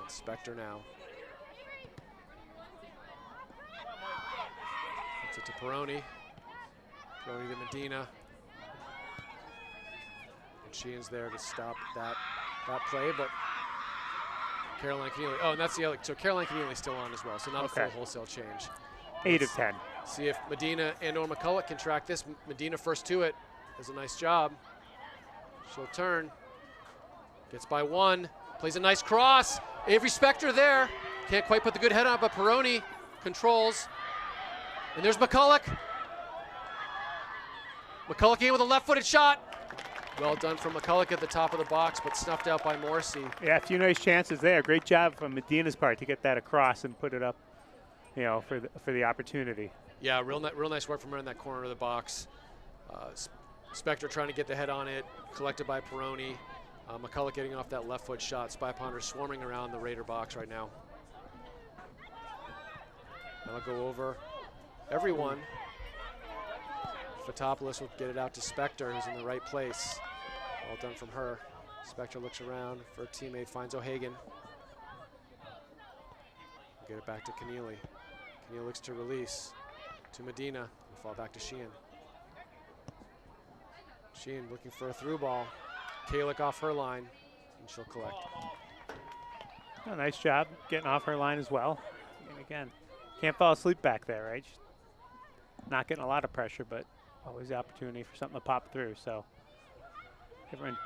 And Spector now. Gets it to Peroni. Peroni to Medina. And Sheehan's there to stop that play, but Caroline Keneally. Oh, and that's the other. So Caroline Keneally's still on as well, so not a full wholesale change. 8 of 10. See if Medina and/or McCulloch can track this. Medina first to it. Does a nice job. She'll turn. Gets by 1. Plays a nice cross. Avery Spector there. Can't quite put the good head on, but Peroni controls. And there's McCulloch. McCulloch in with a left-footed shot. Well done from McCulloch at the top of the box, but snuffed out by Morrissey. Yeah, a few nice chances there. Great job from Medina's part to get that across and put it up, you know, for the opportunity. Yeah, real nice work from her in that corner of the box. Spector trying to get the head on it, collected by Peroni. McCulloch getting off that left foot shot. Spy Ponders swarming around the Raider box right now. That'll go over everyone. Fotopoulos will get it out to Spector, who's in the right place. Well done from her. Spector looks around for a teammate, finds O'Hagan. Get it back to Keneally. Keneally looks to release to Medina. And fall back to Sheehan. Sheehan looking for a through ball. Kalick off her line, and she'll collect. Oh, nice job getting off her line as well. And again, can't fall asleep back there, right? She's not getting a lot of pressure, but always the opportunity for something to pop through. So everyone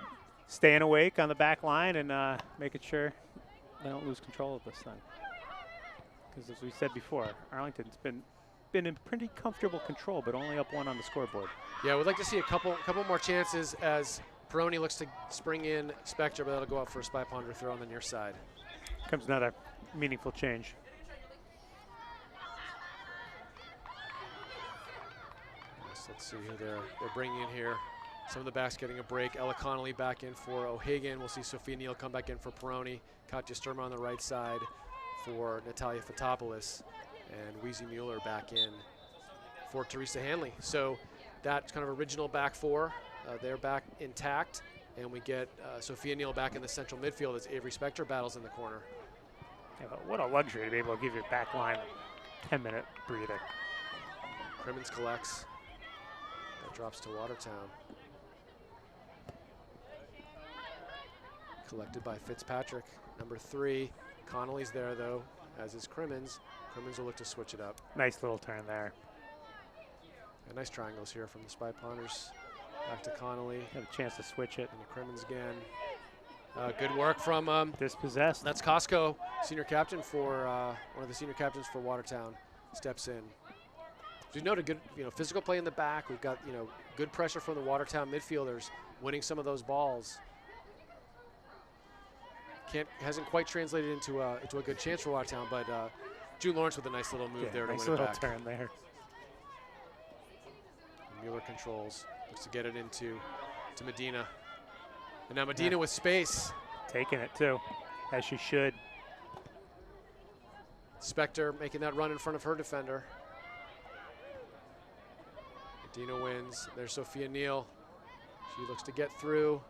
staying awake on the back line and making sure they don't lose control of this thing. Because as we said before, Arlington's been in pretty comfortable control, but only up 1 on the scoreboard. Yeah, we'd like to see a couple more chances as Peroni looks to spring in Spector, but that'll go up for a Spy Ponder throw on the near side. Comes another meaningful change. Let's see who they're bringing in here. Some of the backs getting a break. Ella Connolly back in for O'Hagan. We'll see Sophia Neal come back in for Peroni. Katja Sturma on the right side for Natalia Fotopoulos. And Weezy Mueller back in for Teresa Hanley. So that kind of original back 4, they're back intact. And we get Sophia Neal back in the central midfield as Avery Spector battles in the corner. Yeah, but what a luxury to be able to give your back line a 10-minute breather. Crimmins collects. That drops to Watertown. Collected by Fitzpatrick, number 3. Connolly's there though, as is Crimmins. Crimmins will look to switch it up. Nice little turn there. And nice triangles here from the Spy Ponders. Back to Connolly. Have a chance to switch it. And to Crimmins again. Good work from Dispossessed. That's Costco, senior captain for one of the senior captains for Watertown. Steps in. So you noted good, physical play in the back. We've got, good pressure from the Watertown midfielders, winning some of those balls. Hasn't quite translated into a good chance for Watertown, but June Lawrence with a nice little move there to nice win it back. little turn there. And Mueller controls, looks to get it into Medina. And now Medina with space. Taking it too, as she should. Spector making that run in front of her defender. Medina wins. There's Sophia Neal. She looks to get through.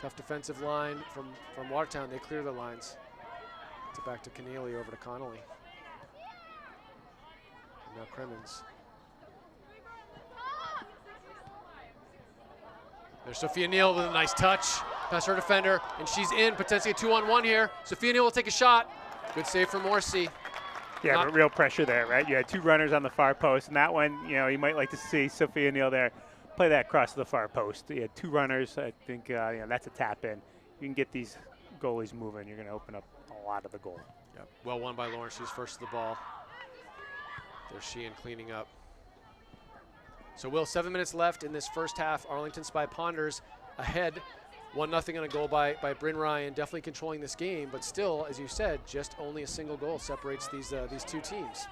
Tough defensive line from Watertown. They clear the lines. It's back to Keneally, over to Connolly. And now Crimmins. There's Sophia Neal with a nice touch past her defender, and she's in, potentially a 2-on-1 here. Sophia Neal will take a shot. Good save from Morrissey. Yeah, but real pressure there, right? You had 2 runners on the far post, and that one, you might like to see Sophia Neal there play that across the far post. You had 2 runners. I think that's a tap in. You can get these goalies moving. You're going to open up a lot of the goal. Yep. Well won by Lawrence. She's first to the ball. There's Sheehan cleaning up. So, Will, 7 minutes left in this first half. Arlington Spy Ponders ahead, 1-0 on a goal by Bryn Ryan, definitely controlling this game, but still, as you said, just only a single goal separates these 2 teams.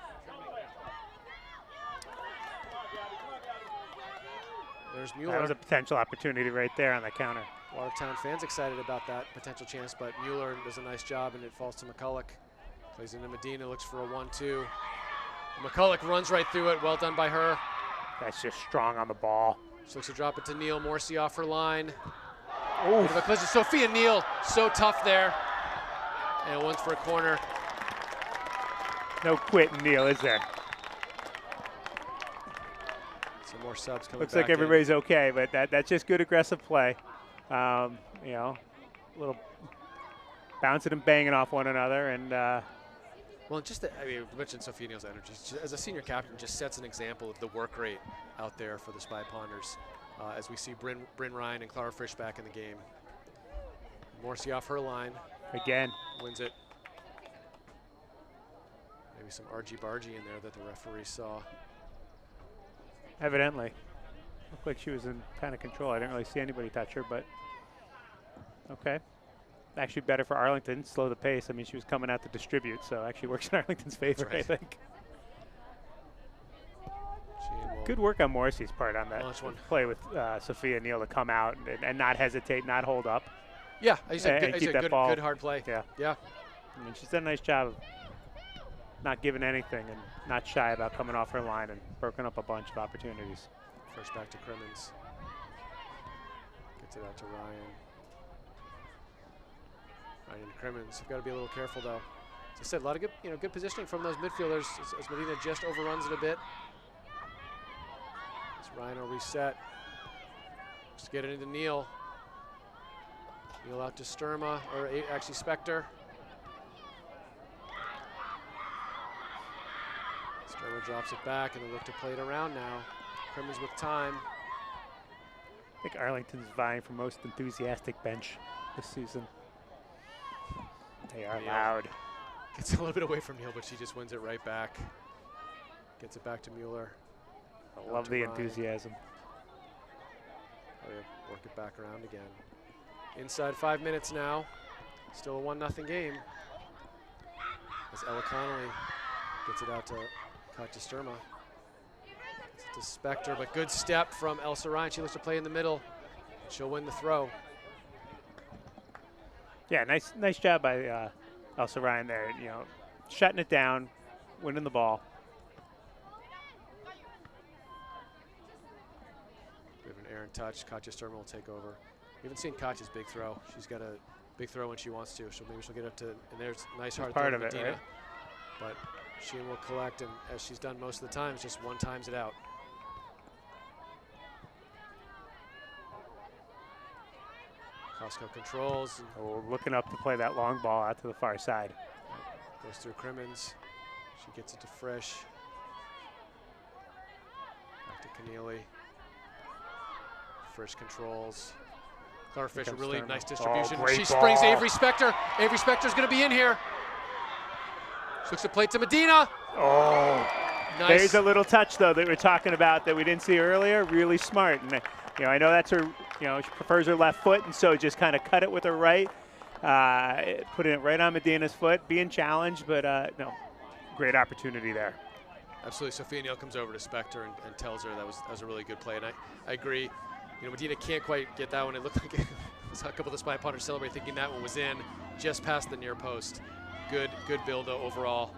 There's Mueller. That was a potential opportunity right there on the counter. Watertown fans excited about that potential chance, but Mueller does a nice job, and it falls to McCulloch. Plays into Medina, looks for a 1-2. McCulloch runs right through it. Well done by her. That's just strong on the ball. She looks to drop it to Neal. Morrissey off her line. Oof. Bit of a collision. Sophia Neal, so tough there. And one's for a corner. No quitting, Neal, is there? more subs coming Looks back like everybody's okay, but that's just good aggressive play. You know, a little bouncing and banging off one another, and well, just I mean, we mentioned Sophia Neal's energy. As a senior captain, just sets an example of the work rate out there for the Spy Ponders. As we see Bryn Ryan and Clara Frisch back in the game. Morrissey off her line. again, Wins it. Maybe some argy-bargy in there that the referee saw. evidently. Looked like she was in kind of control. I didn't really see anybody touch her, but okay. Actually better for Arlington, slow the pace. I mean, she was coming out to distribute, so actually works in Arlington's favor, right. I think. Will Good work on Morrissey's part on that one. play with Sophia Neal to come out and not hesitate, not hold up. Yeah, I said, And keep that good, ball. good hard play. Yeah. Yeah. I mean, she's done a nice job of not giving anything and not shy about coming off her line and broken up a bunch of opportunities. First back to Crimmins. Gets it out to Ryan. Ryan and Crimmins have got to be a little careful, though. As I said, a lot of good, good positioning from those midfielders as Medina just overruns it a bit. As Ryan will reset. Just get it into Neal. Neal out to Sturma, or actually Spector. Sturma drops it back, and they look to play it around now. Crimmins with time. I think Arlington's vying for most enthusiastic bench this season. They are Neal loud. Gets a little bit away from Neal, but she just wins it right back. Gets it back to Mueller. I love the enthusiasm. Work it back around again. Inside 5 minutes now. Still a 1-0 game. As Ella Connolly gets it out to Katja Sturma. Gets it to Spector, but good step from Elsa Ryan. She looks to play in the middle. And she'll win the throw. Yeah, nice job by Elsa Ryan there. You know, shutting it down, winning the ball. We have an errant touch. Katja Sturma will take over. We haven't seen Katja's big throw. She's got a big throw when she wants to. So maybe she'll get up to, and there's a nice hard throw to Medina. Right? But Sheen will collect, and as she's done most of the time, just one times it out. Costco controls. Oh, looking up to play that long ball out to the far side. Goes through Crimmins. She gets it to Frisch. Back to Keneally. Frisch controls. Clara Frisch, a really nice distribution. Oh, she springs Avery Spector. Avery Spector's going to be in here. She looks to play to Medina. Oh, nice. There's a little touch, though, that we're talking about that we didn't see earlier. Really smart. And, I know that's her, she prefers her left foot, and so just kind of cut it with her right. Putting it right on Medina's foot, being challenged, but no, great opportunity there. Absolutely. Sophia Neal comes over to Spector and tells her that was a really good play. And I agree. Medina can't quite get that one. It looked like a couple of the Spy Potters celebrate thinking that one was in, just past the near post. Good build overall.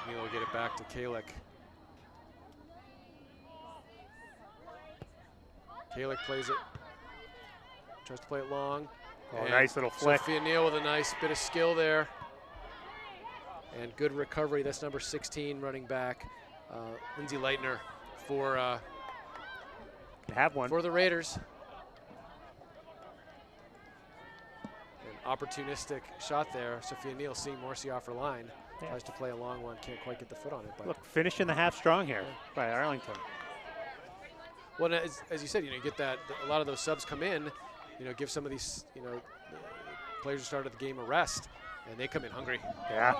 Neal will get it back to Kalick. Kalick plays it. Tries to play it long. Oh, nice little flick. Sophia Neal with a nice bit of skill there. And good recovery. That's number 16 running back, Lindsay Leitner for for the Raiders. An opportunistic shot there. Sophia Neal seeing Morrissey off her line. Yeah. Tries to play a long one. Can't quite get the foot on it. But look, finishing the half strong here by Arlington. Well, as you said, you get that a lot of those subs come in. Give some of these players who started the game a rest, and they come in hungry. Yeah.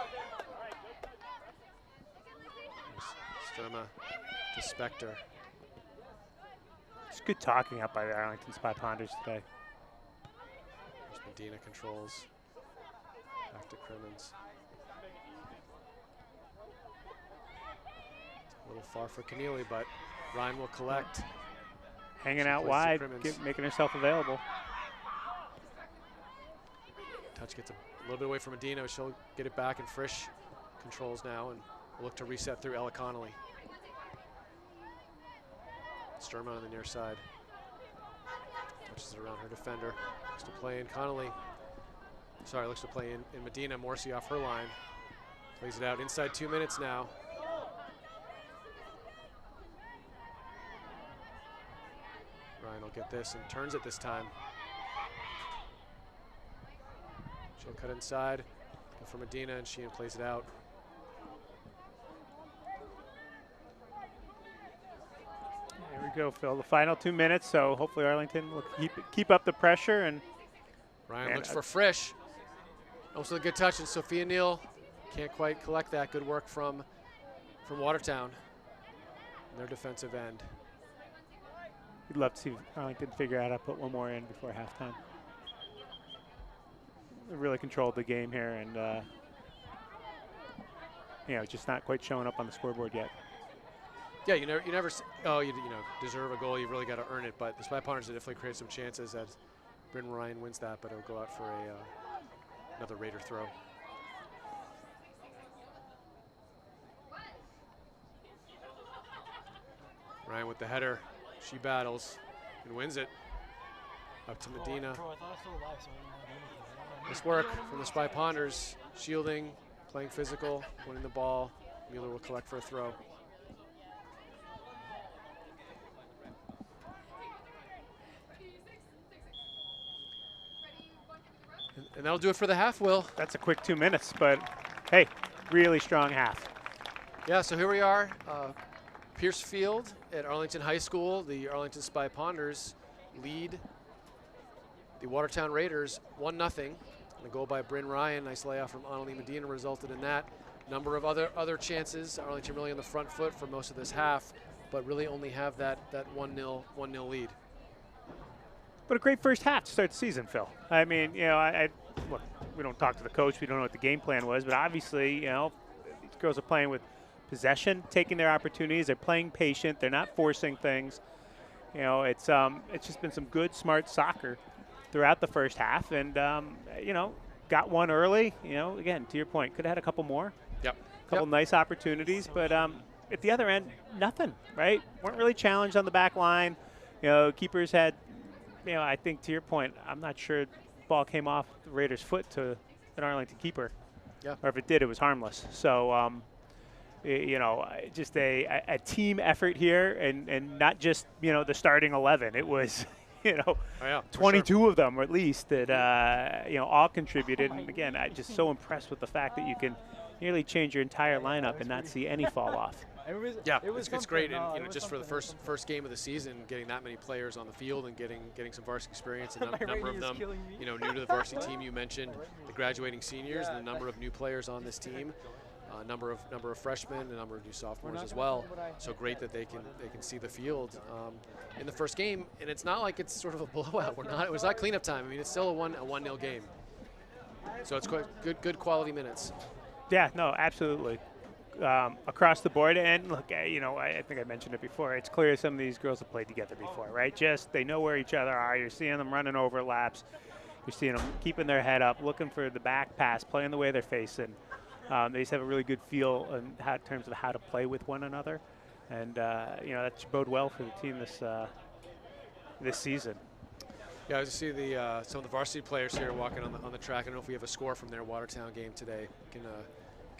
Sturma to Spector. It's good talking up by the Arlington Spy Ponders today. There's Medina controls. Back to Crimmins. A little far for Keneally, but Ryan will collect. Hanging out wide, making herself available. Touch gets a little bit away from Medina. She'll get it back, and Frisch controls now and look to reset through Ella Connolly. Sturma on the near side. Touches it around her defender. Looks to play in Connolly. Sorry, looks to play in Medina. Morrissey off her line. Plays it out inside 2 minutes now. with this and turns it this time. She'll cut inside, go for Medina, and Sheehan plays it out. There we go, Phil. The final 2 minutes, so hopefully Arlington will keep up the pressure. And Ryan looks for Frisch. Almost a good touch, and Sophia Neal can't quite collect that. Good work from Watertown, their defensive end. We'd love to see Arlington figure out how to put one more in before halftime. They really controlled the game here, and just not quite showing up on the scoreboard yet. Yeah, you never deserve a goal. You really got to earn it. But the Spy Pounders have definitely created some chances as Bryn Ryan wins that, but it'll go out for another Raider throw. Ryan with the header. She battles and wins it. Up to Medina. Nice work from the Spy Pounders. Shielding, playing physical, winning the ball. Mueller will collect for a throw. And that'll do it for the half, Will. That's a quick 2 minutes, but hey, really strong half. Yeah, so here we are. Pierce Field at Arlington High School. The Arlington Spy Pounders lead the Watertown Raiders 1-0. And a goal by Bryn Ryan. Nice layoff from Annalie Medina resulted in that. Number of other chances. Arlington really on the front foot for most of this half, but really only have that 1-0 lead. But a great first half to start the season, Phil. I mean, look, we don't talk to the coach. We don't know what the game plan was, but obviously, these girls are playing with possession, taking their opportunities. They're playing patient. They're not forcing things. It's just been some good, smart soccer throughout the first half, and got one early. Again, to your point, could have had a couple more. Yep. A couple nice opportunities, but at the other end, nothing. Right? Weren't really challenged on the back line. Keepers had. I think to your point, I'm not sure the ball came off the Raiders' foot to an Arlington keeper. Yeah. Or if it did, it was harmless. So, just a team effort here, and not just, the starting 11. It was, 22 of them, or at least, that, all contributed. And, again, I'm just so impressed with the fact that you can nearly change your entire lineup and not see any fall off. Yeah, it's great, and just for the first game of the season, getting that many players on the field and getting some varsity experience, and a number of them, new to the varsity team. You mentioned the graduating seniors, and the number of new players on this team, number of freshmen, a number of new sophomores as well. So great that they can see the field in the first game, and it's not like it's sort of a blowout. It was not cleanup time. I mean, it's still a 1-0 game. So it's quite good quality minutes. Yeah, no, absolutely. Across the board, and look, I think I mentioned it before. It's clear some of these girls have played together before, right? Just they know where each other are. You're seeing them running overlaps. You're seeing them keeping their head up, looking for the back pass, playing the way they're facing. They just have a really good feel in terms of how to play with one another, and that should bode well for the team this season. Yeah, I see some of the varsity players here walking on the track. I don't know if we have a score from their Watertown game today.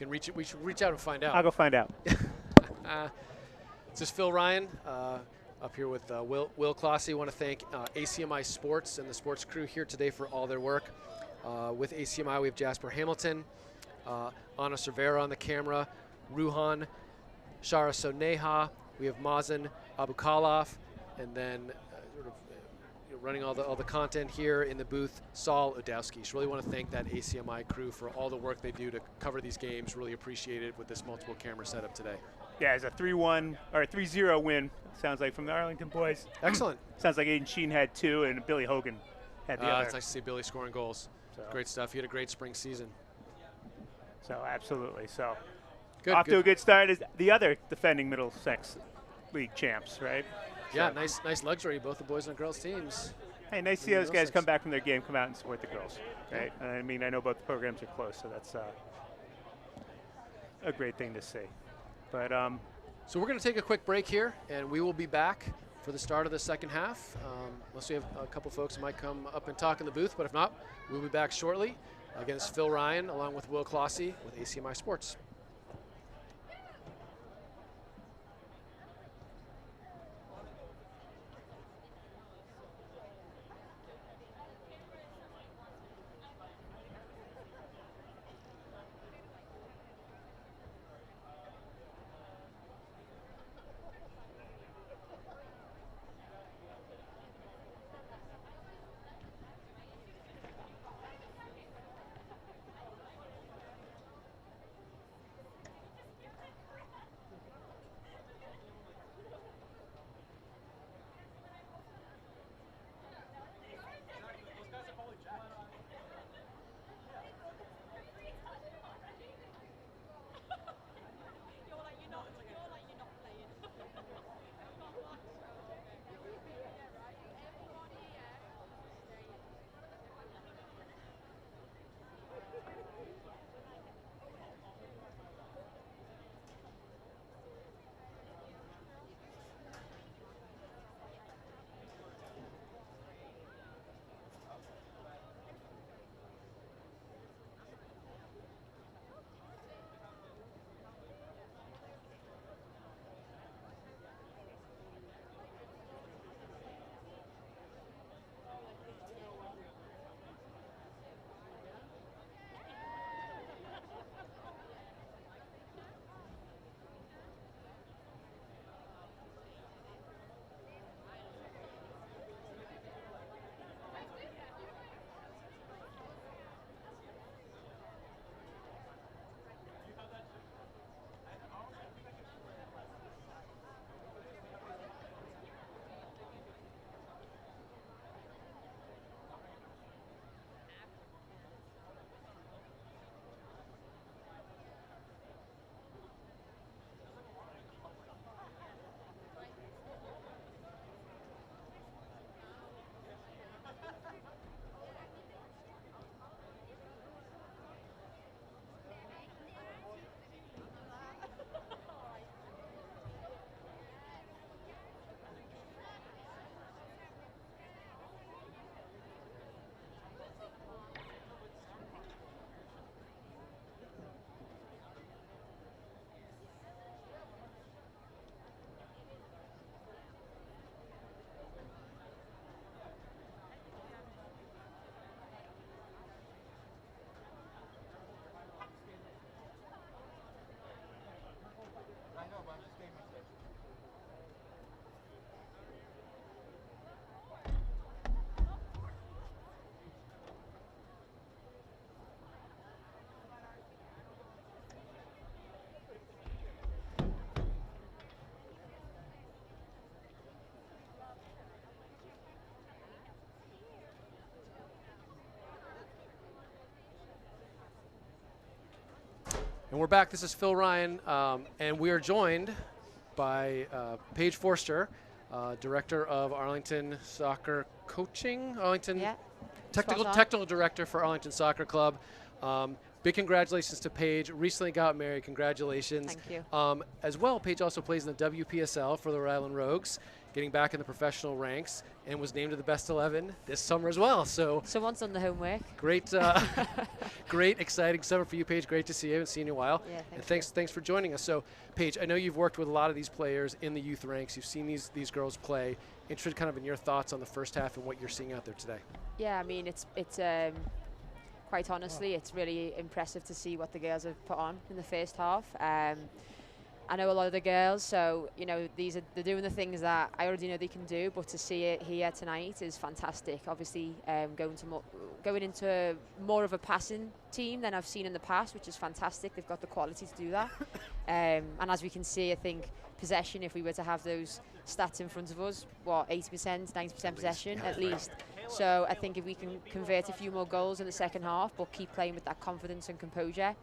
We should reach out and find out. I'll go find out. This is Phil Ryan up here with Will Clossy. I want to thank ACMi Sports and the sports crew here today for all their work. With ACMi, we have Jasper Hamilton, Anna Cervera on the camera, Ruhan Shara Soneha. We have Mazen Abukalov, and then running all the content here in the booth, Saul Udowski. So really want to thank that ACMi crew for all the work they do to cover these games. Really appreciate it with this multiple camera setup today. Yeah, it's a 3-1 or a 3-0 win. Sounds like from the Arlington boys. Excellent. Sounds like Aiden Sheen had 2 and Billy Hogan had the other. It's nice to see Billy scoring goals. So. Great stuff. He had a great spring season. So absolutely. So good, to a good start is the other defending Middlesex League champs, right? Yeah, so. nice luxury, both the boys and girls teams. Hey, nice to see those guys come back from their game, come out and support the girls, right? Yeah. I mean, I know both programs are close, so that's a great thing to see. But so we're going to take a quick break here, and we will be back for the start of the second half. Unless we have a couple folks who might come up and talk in the booth, but if not, we'll be back shortly against Phil Ryan along with Will Clossy with ACMi Sports. And we're back. This is Phil Ryan, and we are joined by Paige Forster, Director of Arlington Soccer Coaching, Arlington Technical Director for Arlington Soccer Club. Big congratulations to Paige. Recently got married. Congratulations. Thank you. As well, Paige also plays in the WPSL for the Rhode Island Rogues, getting back in the professional ranks, and was named to the best 11 this summer as well. So Someone's done the homework. great, great, exciting summer for you, Paige. Great to see you. I haven't seen you in a while. Yeah, and thanks for joining us. So, Paige, I know you've worked with a lot of these players in the youth ranks. You've seen these girls play. Interested kind of in your thoughts on the first half and what you're seeing out there today. Yeah, I mean, it's quite honestly, it's really impressive to see what the girls have put on in the first half. I know a lot of the girls, so they're doing the things that I already know they can do. But to see it here tonight is fantastic. Obviously, going into more of a passing team than I've seen in the past, which is fantastic. They've got the quality to do that. And as we can see, I think possession, if we were to have those stats in front of us, 80%, 90% possession at least. So I think if we can convert a few more goals in the second half, but keep playing with that confidence and composure,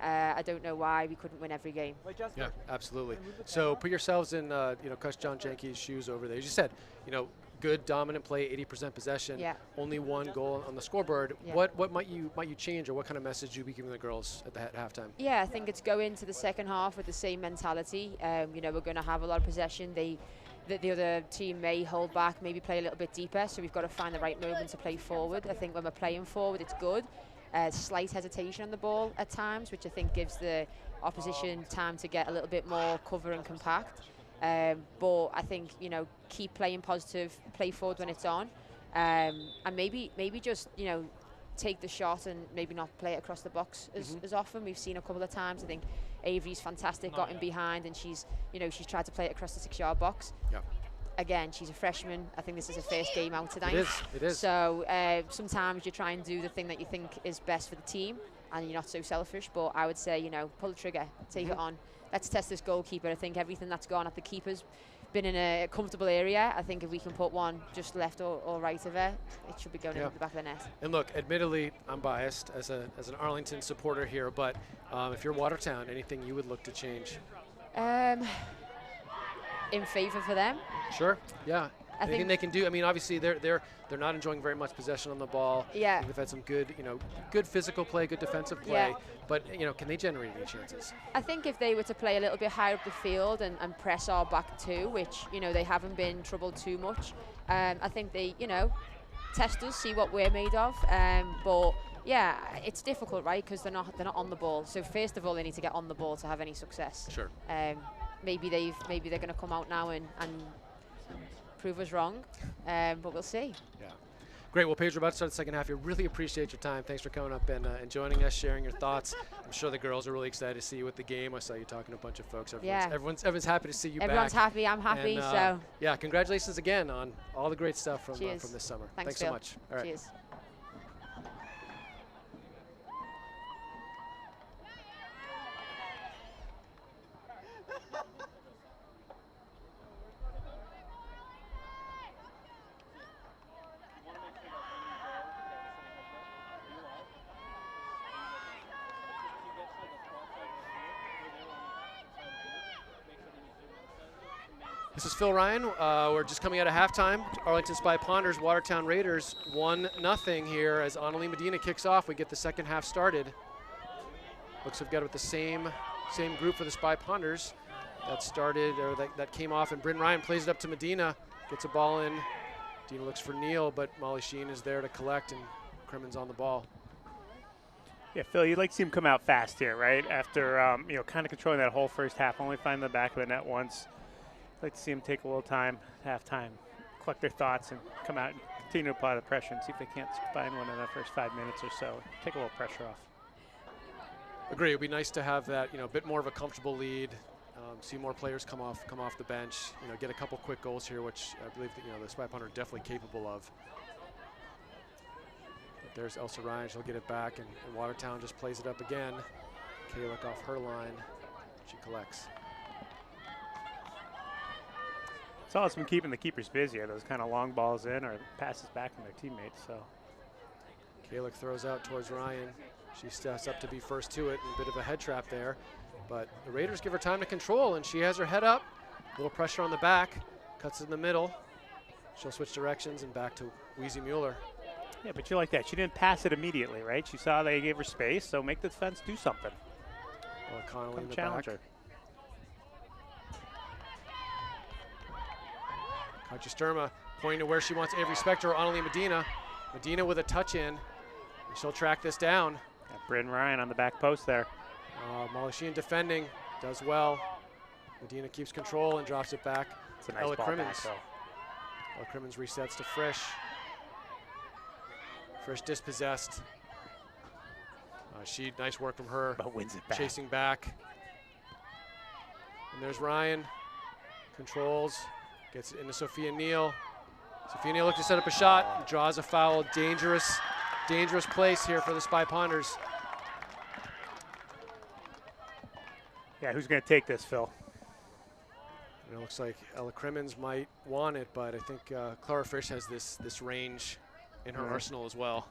I don't know why we couldn't win every game. Yeah, absolutely. So put yourselves in, Coach John Jenke's shoes over there. As you said, good dominant play, 80% possession, only one goal on the scoreboard. Yeah. What might you change, or what kind of message you be giving the girls at the halftime? Yeah, I think it's go into the second half with the same mentality. We're going to have a lot of possession. The other team may hold back, maybe play a little bit deeper, so we've got to find the right moment to play forward. I think when we're playing forward, it's good. Slight hesitation on the ball at times, which I think gives the opposition time to get a little bit more cover and compact. But I think, keep playing positive, play forward when it's on, and maybe just, take the shot and maybe not play it across the box as often. We've seen a couple of times. I think Avery's fantastic, got in behind, and she's tried to play it across the 6-yard box. Yeah. Again, she's a freshman. I think this is her first game out tonight. It is. So sometimes you try and do the thing that you think is best for the team, and you're not so selfish. But I would say, pull the trigger, take it on. Let's test this goalkeeper. I think everything that's gone at the keeper's been in a comfortable area. I think if we can put one just left or right of her, it should be going into the back of the net. And look, admittedly, I'm biased as an Arlington supporter here, but if you're Watertown, anything you would look to change? In favor for them. Sure. Yeah. Anything they can do. I mean, obviously they're not enjoying very much possession on the ball. Yeah. They've had some good physical play, good defensive play. Yeah. But can they generate any chances? I think if they were to play a little bit higher up the field and press our back two, which they haven't been troubled too much, I think they test us, see what we're made of. But yeah, it's difficult, right? Because they're not on the ball. So first of all, they need to get on the ball to have any success. Sure. Maybe they're going to come out now and prove us wrong, but we'll see. Yeah. Great. Well, Paige, we're about to start the second half. We really appreciate your time. Thanks for coming up and joining us, sharing your thoughts. I'm sure the girls are really excited to see you at the game. I saw you talking to a bunch of folks. Everyone's happy to see you back. Everyone's happy. I'm happy. And, so yeah, congratulations again on all the great stuff from this summer. Thanks so much. All right. Cheers. This is Phil Ryan. We're just coming out of halftime. Arlington Spy Ponders, Watertown Raiders 1-0 here as Annalie Medina kicks off. We get the second half started. Looks we've got it with the same group for the Spy Ponders that came off, and Bryn Ryan plays it up to Medina, gets a ball in. Medina looks for Neal, but Molly Sheen is there to collect, and Crimmins on the ball. Yeah, Phil, you'd like to see him come out fast here, right? After kind of controlling that whole first half, only finding the back of the net once. I'd like to see them take a little time at halftime, collect their thoughts, and come out and continue to apply the pressure and see if they can't find one in the first 5 minutes or so. Take a little pressure off. Agree. It would be nice to have that, a bit more of a comfortable lead. See more players come off the bench. Get a couple quick goals here, which I believe that, the Spy Ponder are definitely capable of. But there's Elsa Ryan. She'll get it back, and Watertown just plays it up again. Kalick off her line. She collects. It's all it's been keeping the keepers busy, are those kind of long balls in or passes back from their teammates. So Kalick throws out towards Ryan. She steps up to be first to it, and a bit of a head trap there. But the Raiders give her time to control, and she has her head up. A little pressure on the back, cuts in the middle. She'll switch directions and back to Weezy Mueller. Yeah, but you like that. She didn't pass it immediately, right? She saw they gave her space, so make the defense do something. Well, Connolly Come in the challenge back. her. Kajusterma pointing to where she wants Avery Spector or Annalie Medina. Medina with a touch in, and she'll track this down. Got Bryn Ryan on the back post there. Molly Sheehan defending, does well. Medina keeps control and drops it back. It's a nice Ella ball Crimmins. back, though. Ella Crimmins resets to Frisch. Frisch dispossessed. Nice work from her. But wins it back. Chasing back. And there's Ryan. Controls. Gets it into Sophia Neal. Sophia Neal looks to set up a shot. Draws a foul. Dangerous place here for the Spy Ponders. Yeah, who's going to take this, Phil? And it looks like Ella Crimmins might want it, but I think Clara Frisch has this range in her arsenal as well.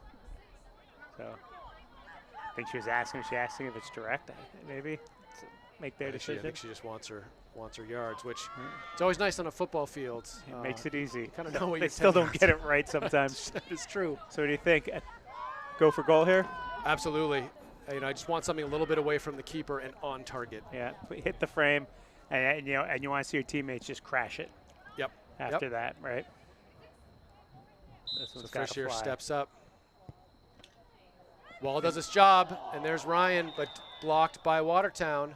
So I think she asked if it's direct, maybe, to make their I decision. think she just wants her yards, which it's always nice on a football field. It makes it easy. Kind of know what They your still 10 don't get it right sometimes. That is true. So what do you think? Go for goal here? Absolutely. I just want something a little bit away from the keeper and on target. Yeah, hit the frame, and you want to see your teammates just crash it. Yep. After that, right? This So one's Frisch gotta here fly. steps up. Wall does its job, and there's Ryan, but blocked by Watertown.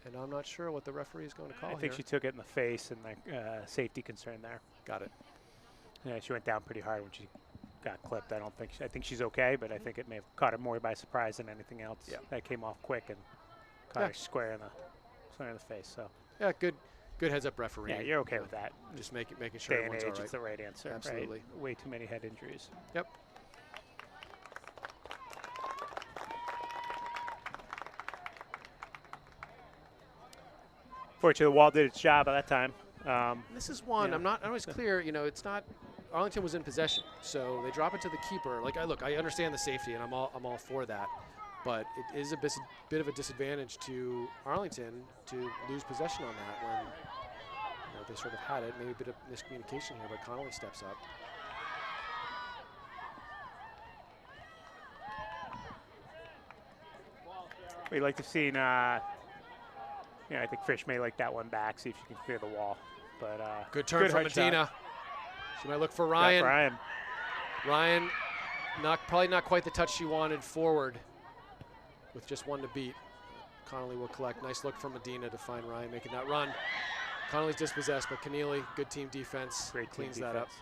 And I'm not sure what the referee is going to call I think here. she took it in the face, and the safety concern there. Got it. Yeah, she went down pretty hard when she got clipped. I think she's okay, but I think it may have caught her more by surprise than anything else. Yeah. That came off quick and caught her square in the face. So Yeah, good heads up referee. yeah, you're okay with that. Just making sure Day and everyone's age, all right. it's the right answer. Absolutely. Right? Way too many head injuries. Yep. Fortunately, the wall did its job at that time. This is one. Yeah. I'm not always clear. It's not. Arlington was in possession, so they drop it to the keeper. I understand the safety, and I'm all for that. But it is a bit of a disadvantage to Arlington to lose possession on that when they sort of had it. Maybe a bit of miscommunication here, but Connolly steps up. We'd like to see, I think Frisch may like that one back, see if she can clear the wall. But Good turn from hard shot. Medina. She might look for Got Ryan. Ryan. Ryan, probably not quite the touch she wanted forward with just one to beat. Connolly will collect. Nice look from Medina to find Ryan making that run. Connolly's dispossessed, but Keneally, good team defense, Great team cleans that up. defense.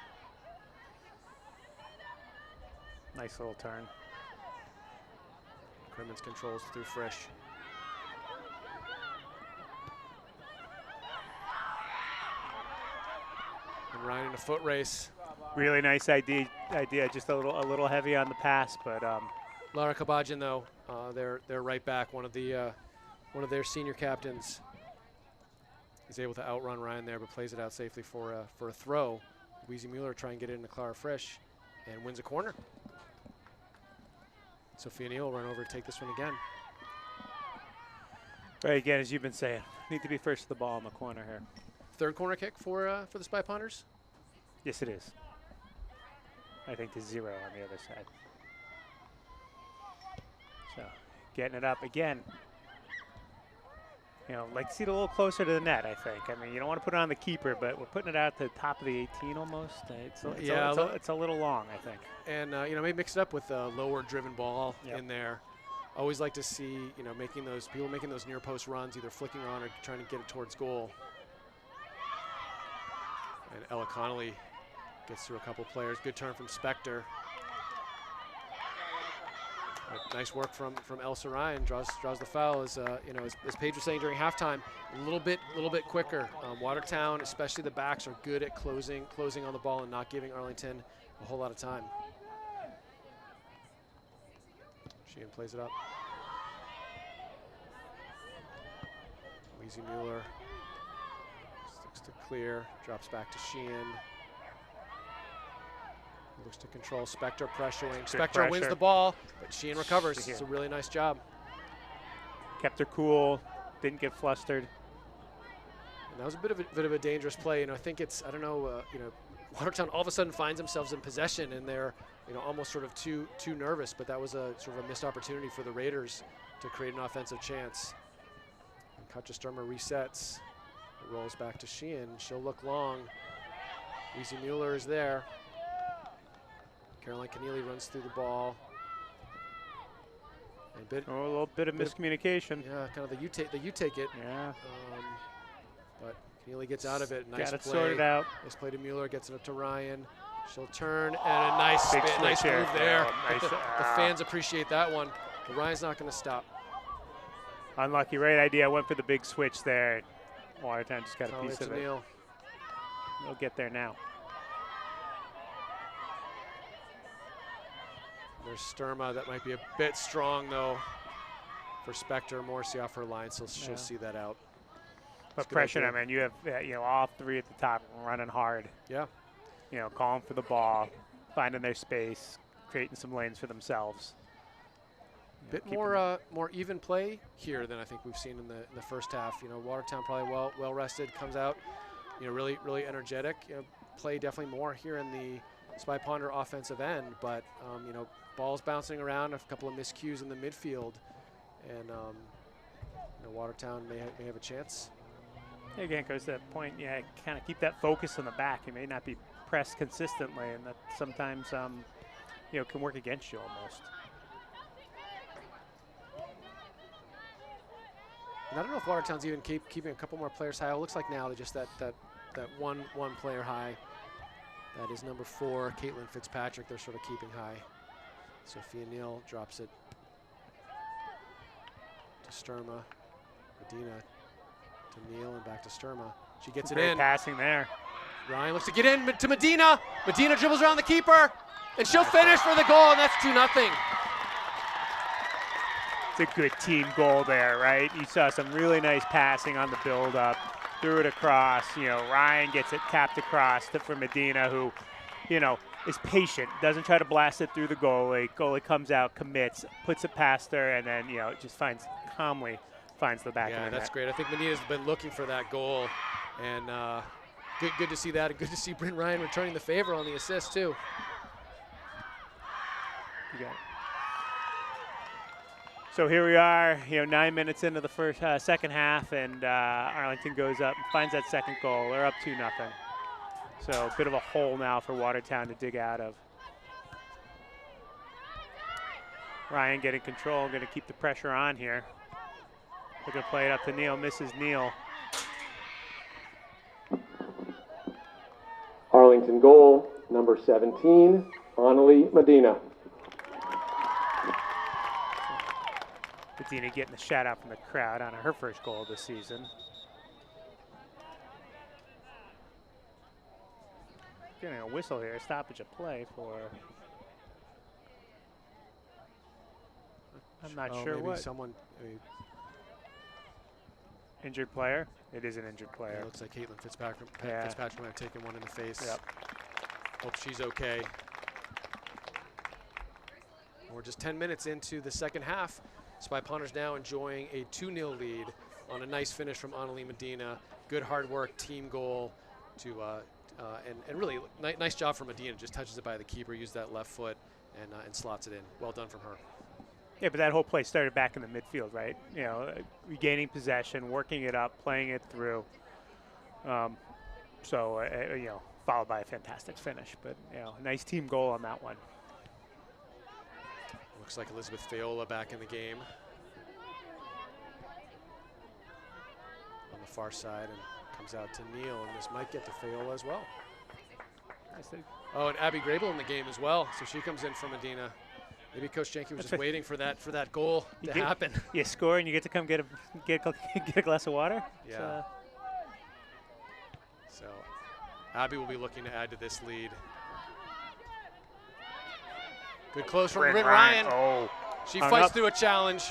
Nice little turn. Crimmins controls through Frisch. And Ryan in a foot race. Really nice idea. Just a little heavy on the pass, but Lara Kabajian, though, they're right back. One of their senior captains is able to outrun Ryan there, but plays it out safely for a throw. Weezy Mueller try and get it into Clara Frisch and wins a corner. Sophia Neal will run over to take this one again. right again, as you've been saying, need to be first to the ball in the corner here. Third corner kick for the Spy Ponders. Yes, it is. I think there's 0 on the other side. So, getting it up again. Like to see it a little closer to the net, I think. I mean, you don't want to put it on the keeper, but we're putting it out to the top of the 18 almost. It's a little long, I think. And, maybe mix it up with a lower driven ball Yep. in there. Always like to see, making those near post runs, either flicking on or trying to get it towards goal. And Ella Connolly gets through a couple players. Good turn from Spector. Nice work from Elsa Ryan. Draws the foul as Paige was saying during halftime. A little bit quicker. Watertown, especially the backs, are good at closing on the ball and not giving Arlington a whole lot of time. Sheehan plays it up. Weezy Mueller sticks to clear, drops back to Sheehan. looks to control Spector pressuring. Spector wins pressure. the ball, but Sheehan recovers. Sheehan. It's a really nice job. Kept her cool, didn't get flustered. And that was a bit of a dangerous play. I think it's, I don't know, Watertown all of a sudden finds themselves in possession, and they're, almost sort of too nervous. But that was a sort of a missed opportunity for the Raiders to create an offensive chance. And Kutcher-Sturmer resets. It rolls back to Sheehan. She'll look long. Easy Mueller is there. Caroline Keneally runs through the ball. And A little bit of miscommunication. Yeah, kind of the you take it. Yeah. But Keneally gets out of it. Nice Got it play. sorted out. Nice play to Mueller, gets it up to Ryan. She'll turn, and a nice Big spin, nice switch here. move there. Oh, nice. The fans appreciate that one. But Ryan's not going to stop. Unlucky, right idea. Went for the big switch there. Watertown just got a piece of it. Neal. They'll get there now. There's Sturma. That might be a bit strong, though, for Spector. Morrissey off her line, so she'll see that out. But pressure them, man. You have all three at the top running hard. Yeah. Calling for the ball, finding their space, creating some lanes for themselves. Bit more even play here than I think we've seen in the first half. Watertown probably well rested, comes out, really energetic. Play definitely more here in the Spy Ponder offensive end, but balls bouncing around, a couple of miscues in the midfield, and Watertown may have a chance. Again, goes to that point. Yeah, kind of keep that focus on the back. You may not be pressed consistently, and that sometimes can work against you almost. And I don't know if Watertown's even keeping a couple more players high. It looks like now they're just that one player high. That is number 4, Caitlin Fitzpatrick. They're sort of keeping high. Sophia Neal drops it to Sturma. Medina to Neal and back to Sturma. She gets it in. Passing there. Ryan looks to get in to Medina. Medina dribbles around the keeper, and she'll finish for the goal, and that's 2-0. It's a good team goal there, right? You saw some really nice passing on the build-up. Threw it across. Ryan gets it tapped across for Medina, who, is patient. Doesn't try to blast it through the goalie. Goalie comes out, commits, puts it past her, and then just calmly finds the back of the net. Yeah, that's great. I think Medina's been looking for that goal, and good to see that. And good to see Bryn Ryan returning the favor on the assist too. You got it. So here we are, 9 minutes into the second half, and Arlington goes up and finds that second goal. They're up 2-0. So a bit of a hole now for Watertown to dig out of. Ryan getting control, going to keep the pressure on here. They're going to play it up to Neal, misses Neal. Arlington goal, number 17, Annalie Medina. Medina getting the shout out from the crowd on her first goal of the season. Getting a whistle here, stoppage of play for, I'm not sure maybe what. Someone. Injured player? It is an injured player. It looks like Caitlin Fitzpatrick. Yeah. Fitzpatrick might have taken one in the face. Yep. Hope she's okay. We're just 10 minutes into the second half. Spy Ponders now enjoying a 2-0 lead on a nice finish from Annalie Medina. Good hard work, team goal, and really nice job from Medina. Just touches it by the keeper, used that left foot, and slots it in. Well done from her. Yeah, but that whole play started back in the midfield, right? Regaining possession, working it up, playing it through. Followed by a fantastic finish. But, nice team goal on that one. Looks like Elizabeth Fayola back in the game. On the far side, and comes out to Neal, and this might get to Fayola as well. Oh, and Abby Grable in the game as well, so she comes in for Medina. Maybe Coach Jenke was just waiting for that goal to happen. You score and you get to come get a glass of water. Yeah. So Abby will be looking to add to this lead. Good close from Bryn Ryan. Oh, she fights through a challenge.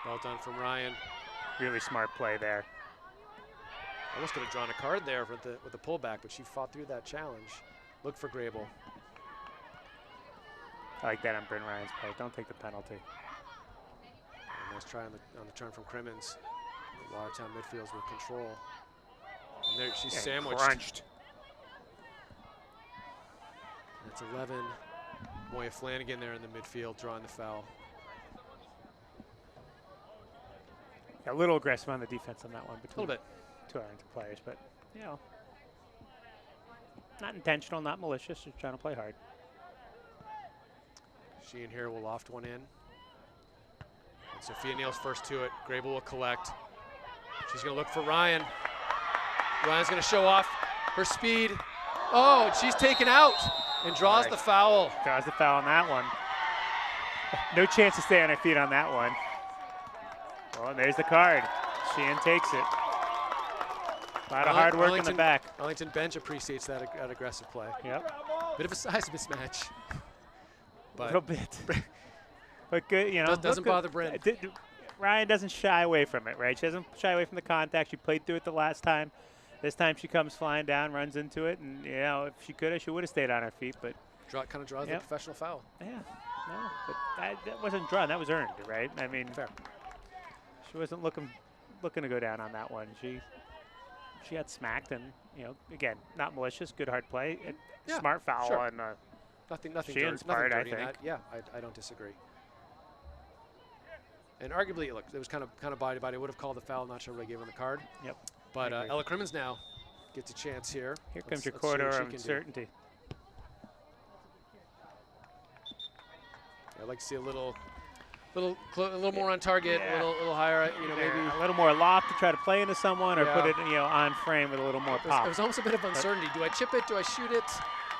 Well done from Ryan. Really smart play there. Almost could have drawn a card there with the pullback, but she fought through that challenge. look for Grable. I like that on Bryn Ryan's play. Don't take the penalty. Nice try on the turn from Crimmins. The Watertown midfields with control. And there she's sandwiched. Crunched. That's 11. Moya Flanagan there in the midfield drawing the foul. A little aggressive on the defense on that one. A little bit. Two Arlington players, but, you know, not intentional, not malicious, just trying to play hard. Sheehan here will loft one in. And Sophia Neal's first to it. Grable will collect. She's going to look for Ryan. Ryan's going to show off her speed. Oh, and she's taken out and draws the foul. Draws the foul on that one. No chance to stay on her feet on that one. Well, and there's the card. Sheehan takes it. A lot of hard work in the back. Arlington bench appreciates that aggressive play. Yep. Bit of a size mismatch. A little bit. But good, you know. Doesn't bother Bryn. Ryan doesn't shy away from it, right? She doesn't shy away from the contact. She played through it the last time. This time she comes flying down, runs into it, and, you know, if she could have, she would have stayed on her feet. But kind of draws the professional foul. Yeah. No, but that wasn't drawn. That was earned, right? I mean, fair. She wasn't looking to go down on that one. She got smacked, and, you know, again, not malicious, good hard play, smart foul on nothing Sheehan's dirty, part, I in think. that. Yeah, I don't disagree. And arguably, look, it was kind of body to body. Would have called the foul. Not sure what I gave him the card. Yep. But Ella Crimmins now gets a chance here. Here comes your corridor of uncertainty. I'd like to see a little more on target, a little higher. You know, maybe a little more loft to try to play into someone, or put it, you know, on frame with a little more pop. It was almost a bit of uncertainty. Do I chip it? Do I shoot it?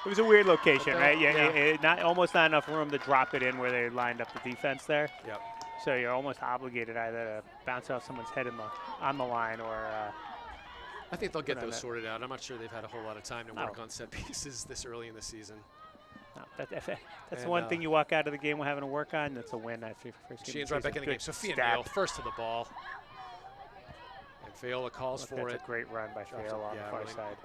It was a weird location, right? Yeah. Almost not enough room to drop it in where they lined up the defense there. Yep. So you're almost obligated either to bounce off someone's head on the line, or. I think they'll get those sorted out. I'm not sure they've had a whole lot of time to work on set pieces this early in the season. No, that's the one thing you walk out of the game with having to work on. That's a win after your first game. Sheehan's right back in the game. Sophia Neal first to the ball. And Fayola calls for it. That's a great run by Fayola on the far side.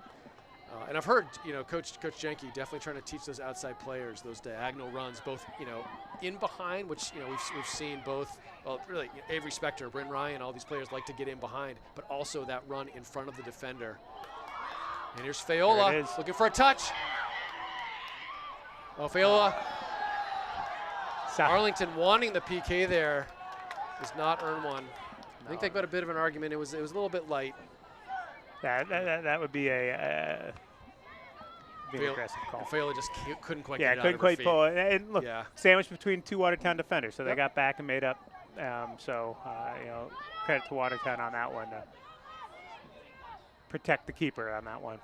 And I've heard, you know, Coach Jenke definitely trying to teach those outside players those diagonal runs, both, you know, in behind, which, you know, we've seen both. Well, really, Avery Spector, Bryn Ryan, all these players like to get in behind, but also that run in front of the defender. And here's Fayola looking for a touch. Oh, Fayola. Arlington wanting the PK there does not earn one. I think they've got a bit of an argument. It was a little bit light. That would be a aggressive call. Fayola just couldn't quite get it couldn't quite pull it. And look, yeah. Sandwiched between two Watertown defenders, so they got back and made up. You know, credit to Watertown on that one. Protect the keeper on that one.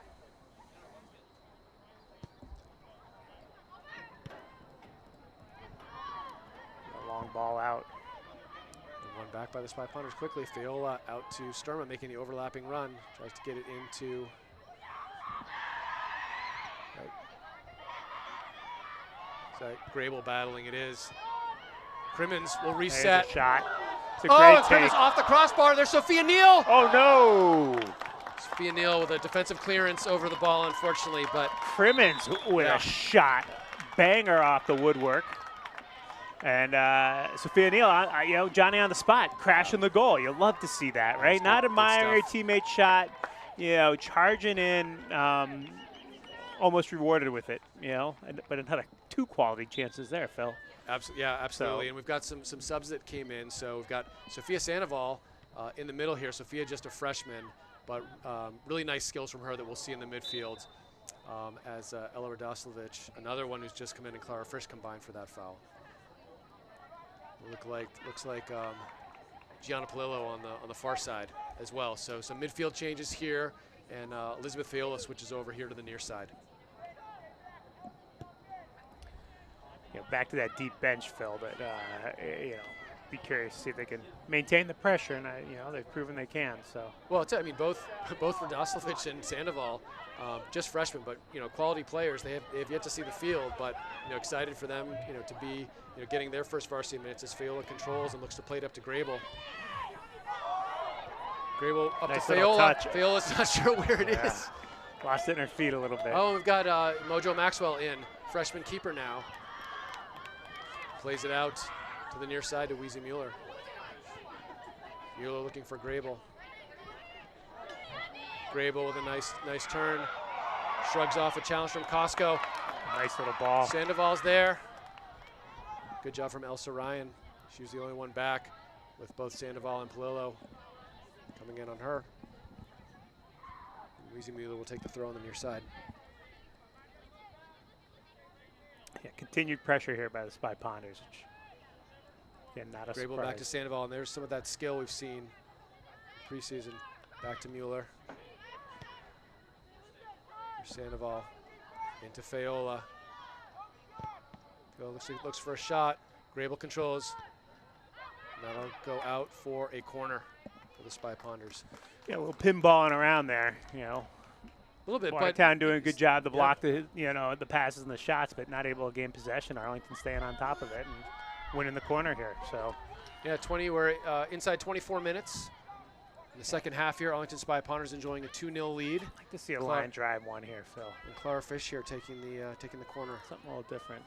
A long ball out. One back by the Spy Punters quickly. Fayola out to Sturma, making the overlapping run. Tries to get it into. Grable battling it is. Crimmins will reset. There's a shot. It's a great take. Crimmins off the crossbar. There's Sophia Neal. Oh, no. Sophia Neal with a defensive clearance over the ball, unfortunately. But Crimmins with a shot. Banger off the woodwork. And Sophia Neal, you know, Johnny on the spot, crashing the goal. You love to see that, right? Not admiring your teammate's shot, you know, charging in, almost rewarded with it, you know. But another two quality chances there, Phil. Absolutely. So, and we've got some subs that came in. So we've got Sophia Sandoval in the middle here. Sophia just a freshman, but really nice skills from her that we'll see in the midfield. As Ella Radoslovic, another one who's just come in, and Clara Frisch combined for that foul. Looks like Gianna Palillo on the far side as well. So some midfield changes here, and Elizabeth Fayola switches over here to the near side. You know, back to that deep bench, Phil. But you know, be curious to see if they can maintain the pressure, and you know, they've proven they can. So well, I mean, both Radoslovic and Sandoval, just freshmen, but you know, quality players. They have yet to see the field, but you know, excited for them, you know, to be, you know, getting their first varsity minutes as Fayola controls and looks to play it up to Grable. Grable up nice to Fayola. Touch. Fayola's not sure where it is. Lost it in her feet a little bit. Oh, we've got Mojo Maxwell in, freshman keeper now. Plays it out to the near side to Weezy Mueller. Mueller looking for Grable. Grable with a nice turn. Shrugs off a challenge from Costco. Nice little ball. Sandoval's there. Good job from Elsa Ryan. She was the only one back with both Sandoval and Palillo coming in on her. Weezy Mueller will take the throw on the near side. Yeah, continued pressure here by the Spy Ponders. Which, again, not a Grable surprise. back to Sandoval, and there's some of that skill we've seen preseason. Back to Mueller. Sandoval into Fayola. Fayola looks for a shot. Grable controls. That'll go out for a corner for the Spy Ponders. Yeah, a little pinballing around there, you know. A little bit, Watertown doing a good job to yeah. block the, the passes and the shots, but not able to gain possession. Arlington staying on top of it and winning the corner here. So, yeah, we're inside 24 minutes. In the second half here, Arlington Spy Ponders enjoying a 2-0 lead. I'd like to see a line drive one here, Phil. And Clara Fish here taking the corner. Something a little different.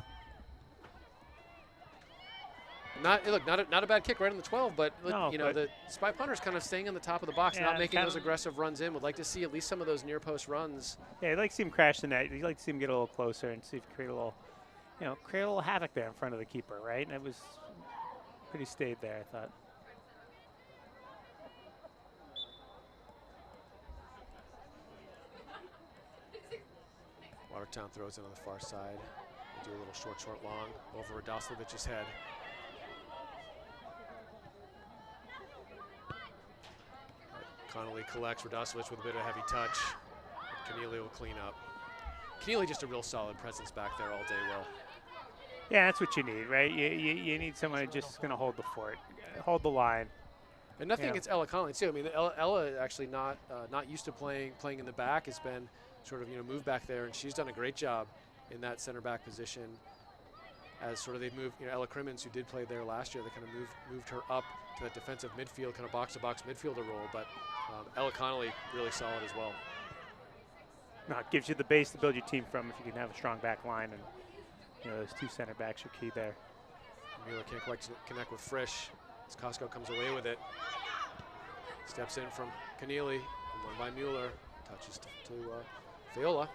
Not a bad kick right on the 12, but No, but the Spy Ponders kind of staying on the top of the box, Yeah, not making kind those of- aggressive runs in. Would like to see at least some of those near post runs. Yeah, you'd like to see him crash the net. You'd like to see him get a little closer and see if he can create a little havoc there in front of the keeper, right? And it was pretty stayed there, I thought. Watertown throws it on the far side. They do a little short, long over Radoslovich's head. Connolly collects Radoslovich with a bit of heavy touch. Keneally will clean up. Keneally just a real solid presence back there all day, Will. Yeah, that's what you need, right? You need someone who's just going to hold the fort, hold the line. And nothing Yeah. against Ella Connolly too. I mean, Ella actually not used to playing in the back. Has been sort of moved back there, and she's done a great job in that center back position. As sort of they've moved, Ella Crimmins, who did play there last year, they kind of moved her up to that defensive midfield, kind of box-to-box midfielder role. But Ella Connolly really solid as well. No, it gives you the base to build your team from if you can have a strong back line, and those two center backs are key there. Mueller can't quite connect with Frisch as Costco comes away with it. Steps in from Keneally, and one by Mueller. Touches to Fayola.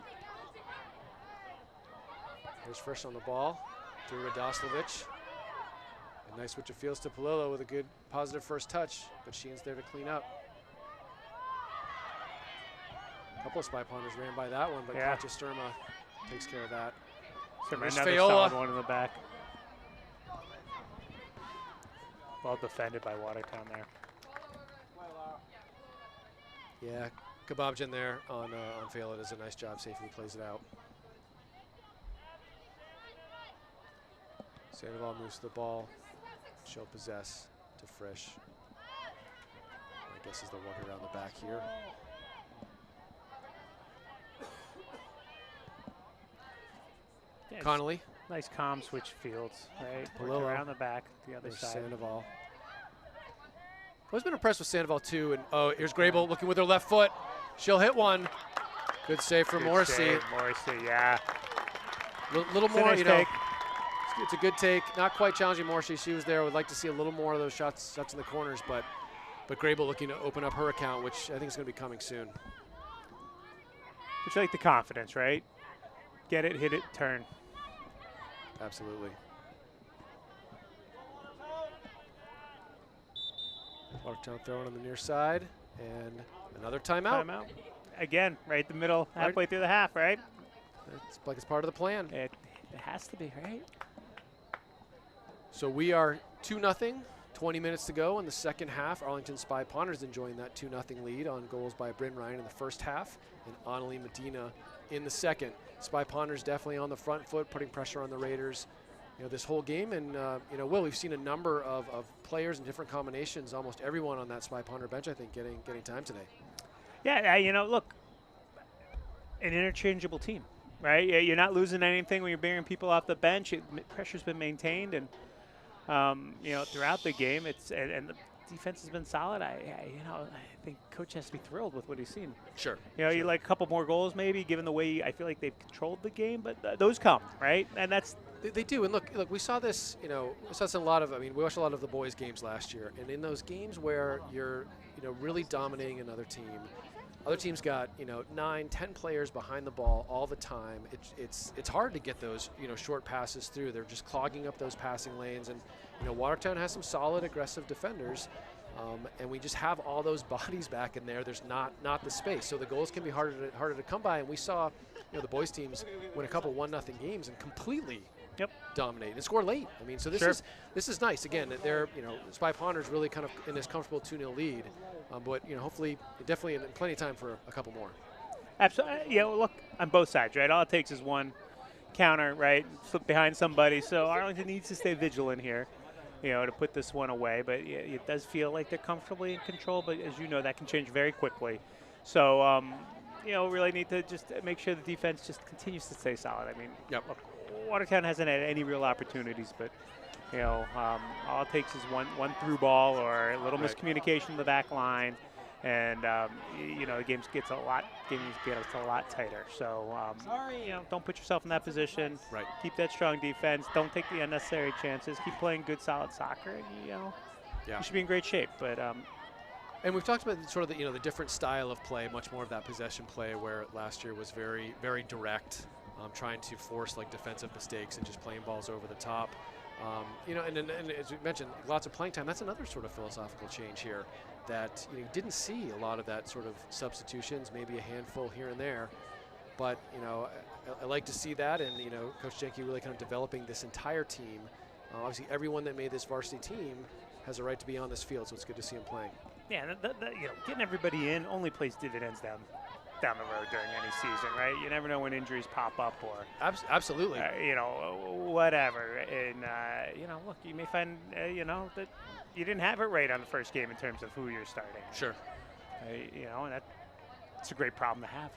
There's Frisch on the ball through Radoslovich. A nice switch of fields to Palillo with a good positive first touch, but Sheen's there to clean up. A couple of Spy Ponders ran by that one, but Yeah. Katja Sturma takes care of that. So There's another Fayola. solid one in the back. Well defended by Watertown there. Yeah, Kebabjan there on Fayola does a nice job, safely plays it out. Sandoval moves the ball, she'll possess to Frisch. I guess as they'll work around the back here. Yeah, it's Connolly, nice calm switch fields, right? Palillo. Work around the back, the other there's side. Sandoval. Always been impressed with Sandoval too, and oh, here's Grable looking with her left foot. She'll hit one. Good save from Good Morrissey. save, Morrissey, yeah. Little It's a more, nice you know. take. It's a good take. Not quite challenging Morrissey. She was there. Would like to see a little more of those shots in the corners, but Grable looking to open up her account, which I think is going to be coming soon. But you like the confidence, right? Get it, hit it, turn. Absolutely. Watertown throwing on the near side, and another timeout. Timeout. Again, right the middle, Right. halfway through the half, right? It's like it's part of the plan. It has to be, right? So we are 2-0, 20 minutes to go in the second half. Arlington Spy Ponders enjoying that 2-0 lead on goals by Bryn Ryan in the first half and Annalie Medina in the second. Spy Ponders definitely on the front foot, putting pressure on the Raiders, this whole game. And, Will, we've seen a number of players in different combinations, almost everyone on that Spy Ponder bench, I think, getting time today. Yeah, look, an interchangeable team, right? You're not losing anything when you're bringing people off the bench. Pressure's been maintained, and throughout the game, and the defense has been solid. I think coach has to be thrilled with what he's seen. Sure. You know, you like a couple more goals maybe, given the way I feel like they've controlled the game, but those come, right? And that's They do, and look, we saw this. We saw this in a lot of. I mean, we watched a lot of the boys' games last year, and in those games where you're, really dominating another team, other teams got 9, 10 players behind the ball all the time. It's hard to get those short passes through. They're just clogging up those passing lanes, and Watertown has some solid aggressive defenders, and we just have all those bodies back in there. There's not the space, so the goals can be harder to come by. And we saw the boys teams win a couple 1-0 games and completely dominate and score late. I mean, so this is nice. Again, they're Spy Ponders really kind of in this comfortable 2-0 lead, but hopefully, definitely in plenty of time for a couple more. absolutely. Look on both sides, right? All it takes is one counter, right? Slip behind somebody. So Arlington needs to stay vigilant here, to put this one away. But it does feel like they're comfortably in control. But as you know, that can change very quickly. So really need to just make sure the defense just continues to stay solid. I mean, look, Watertown hasn't had any real opportunities, but all it takes is one through ball or a little miscommunication in the back line, and the game gets a lot tighter. So don't put yourself in that position. Right. Keep that strong defense. Don't take the unnecessary chances. Keep playing good, solid soccer, and you should be in great shape. But and we've talked about sort of the different style of play, much more of that possession play, where last year was very, very direct, trying to force defensive mistakes and just playing balls over the top. And as we mentioned, lots of playing time. That's another sort of philosophical change here that you didn't see a lot of that sort of substitutions, maybe a handful here and there. But I like to see that, and Coach Jenke really kind of developing this entire team. Obviously, everyone that made this varsity team has a right to be on this field, so it's good to see him playing. Yeah, getting everybody in only plays dividends down the road during any season, right? You never know when injuries pop up or absolutely, whatever. And look, you may find that you didn't have it right on the first game in terms of who you're starting. Sure. And that's a great problem to have.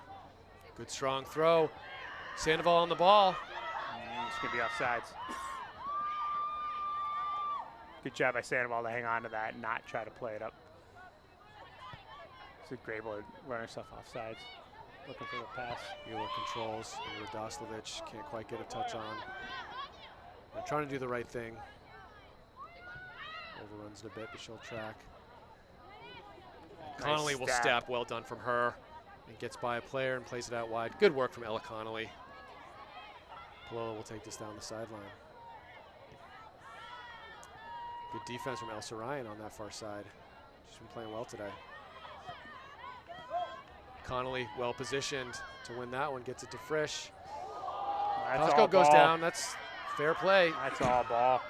Good strong throw. Sandoval on the ball. It's gonna be offsides. Good job by Sandoval to hang on to that and not try to play it up. So Grable would run herself offsides, looking for the pass. Mueller controls, and Radoslavich can't quite get a touch on. They're trying to do the right thing. Overruns it a bit, but she'll track. Nice Connolly will step, well done from her. And gets by a player and plays it out wide. Good work from Ella Connolly. Palolo will take this down the sideline. Good defense from Elsa Ryan on that far side. She's been playing well today. Connolly well positioned to win that one, gets it to Frisch. Tosco goes down, that's fair play. That's all ball.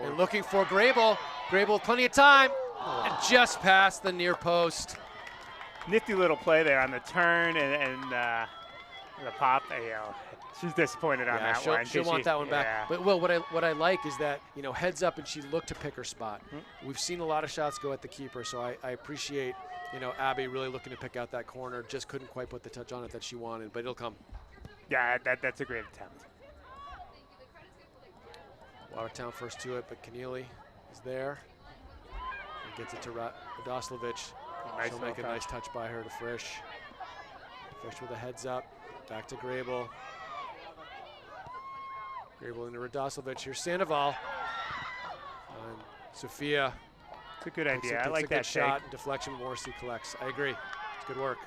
And looking for Grable. Grable with plenty of time, and just past the near post. Nifty little play there on the turn and the pop. She's disappointed on that one. She'll want that one back. But Will, what I like is that heads up and she looked to pick her spot. We've seen a lot of shots go at the keeper, so I appreciate Abby really looking to pick out that corner. Just couldn't quite put the touch on it that she wanted, but it'll come. Yeah, that's a great attempt. Watertown first to it, but Keneally is there. And gets it to Radoslavich. She'll make a nice touch by her to Frisch. Frisch with a heads up. Back to Grable. Grable into Radoslavich. Here's Sandoval. And Sophia. It's a good idea. I like that that shot. And deflection. Morrissey collects. I agree. It's good work.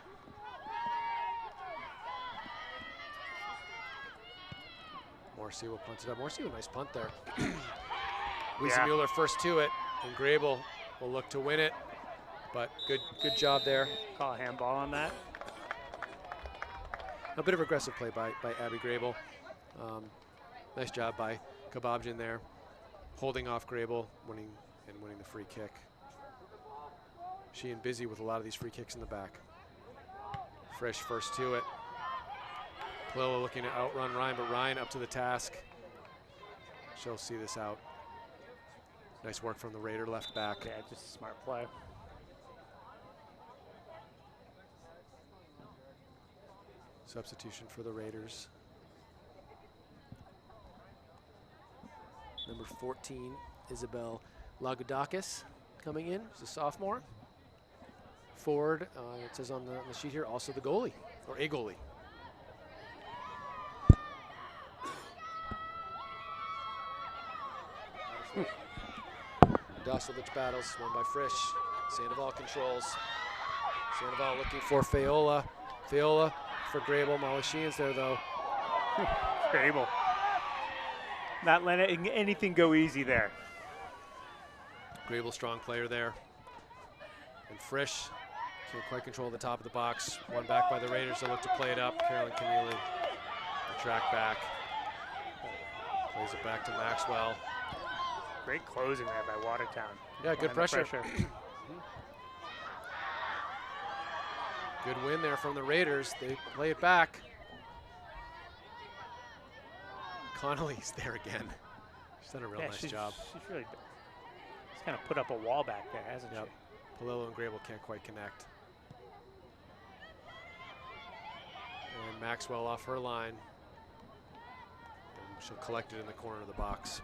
Morrissey will punt it up. Morrissey with a nice punt there. Lisa Mueller first to it, and Grable will look to win it. But good job there. Call a handball on that. A bit of aggressive play by Abby Grable. Nice job by Kababjian there, holding off Grable, winning the free kick. She and Busy with a lot of these free kicks in the back. Frisch first to it. Palillo looking to outrun Ryan, but Ryan up to the task. She'll see this out. Nice work from the Raider left back. Yeah, just a smart play. Substitution for the Raiders. Number 14, Isabel Lagoudakis. coming in. He's a sophomore. Forward, it says on the sheet here, also the goalie, or a goalie. Doslovich battles, won by Frisch. Sandoval controls. Sandoval looking for Fayola. Fayola for Grable. Molly Sheehan's there, though. Grable. Not letting anything go easy there. Grable, strong player there. And Frisch can't quite control the top of the box. One back by the Raiders. They look to play it up. Carolyn Keneally, the track back. Plays it back to Maxwell. Great closing there by Watertown. Yeah, good pressure. Good win there from the Raiders. They play it back. Connolly's there again. She's done a real nice job. She's really she's kind of put up a wall back there, hasn't Yep. she? Palillo and Grable can't quite connect. And Maxwell off her line. And she'll collect it in the corner of the box.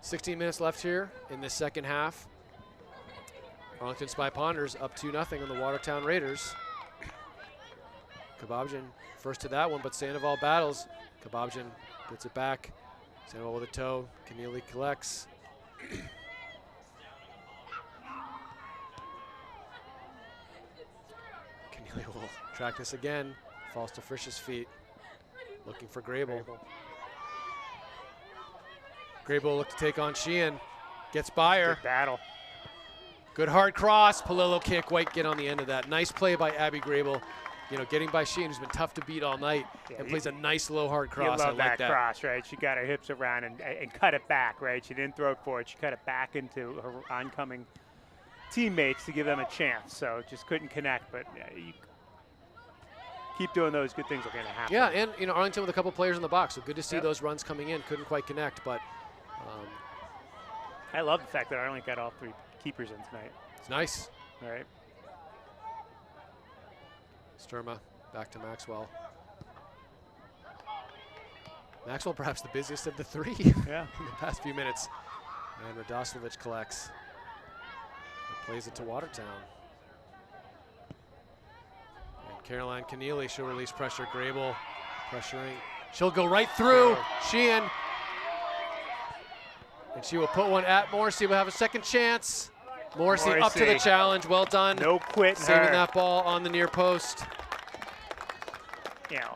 16 minutes left here in this second half. Arlington Spy Ponders up 2-0 on the Watertown Raiders. Kababjian first to that one, but Sandoval battles. Kababjian gets it back. Sandoval with a toe. Keneally collects. Keneally will track this again. Falls to Frisch's feet. Looking for Grable. Grable will look to take on Sheehan. Gets by her. Good battle. Good hard cross. Palillo can't quite get on the end of that. Nice play by Abby Grable. You know, getting by Sheehan, who's been tough to beat all night, and plays a nice low hard cross. You love I like that cross, right? She got her hips around and cut it back, right? She didn't throw it forward. She cut it back into her oncoming teammates to give them a chance. So just couldn't connect, but you keep doing those, good things are going to happen. Yeah, and you know, Arlington with a couple players in the box, so good to see those runs coming in. Couldn't quite connect, but I love the fact that Arlington got all three keepers in tonight. it's nice. All right. Sturma back to Maxwell. Maxwell perhaps the busiest of the three in the past few minutes. And Radoslovich collects. And plays it to Watertown. And Caroline Keneally, she'll release pressure. Grable pressuring. She'll go right through Sheehan. And she will put one at Morrissey. Will have a second chance. Morrissey up to the challenge. Well done. No quitting Saving her. that ball on the near post. You know,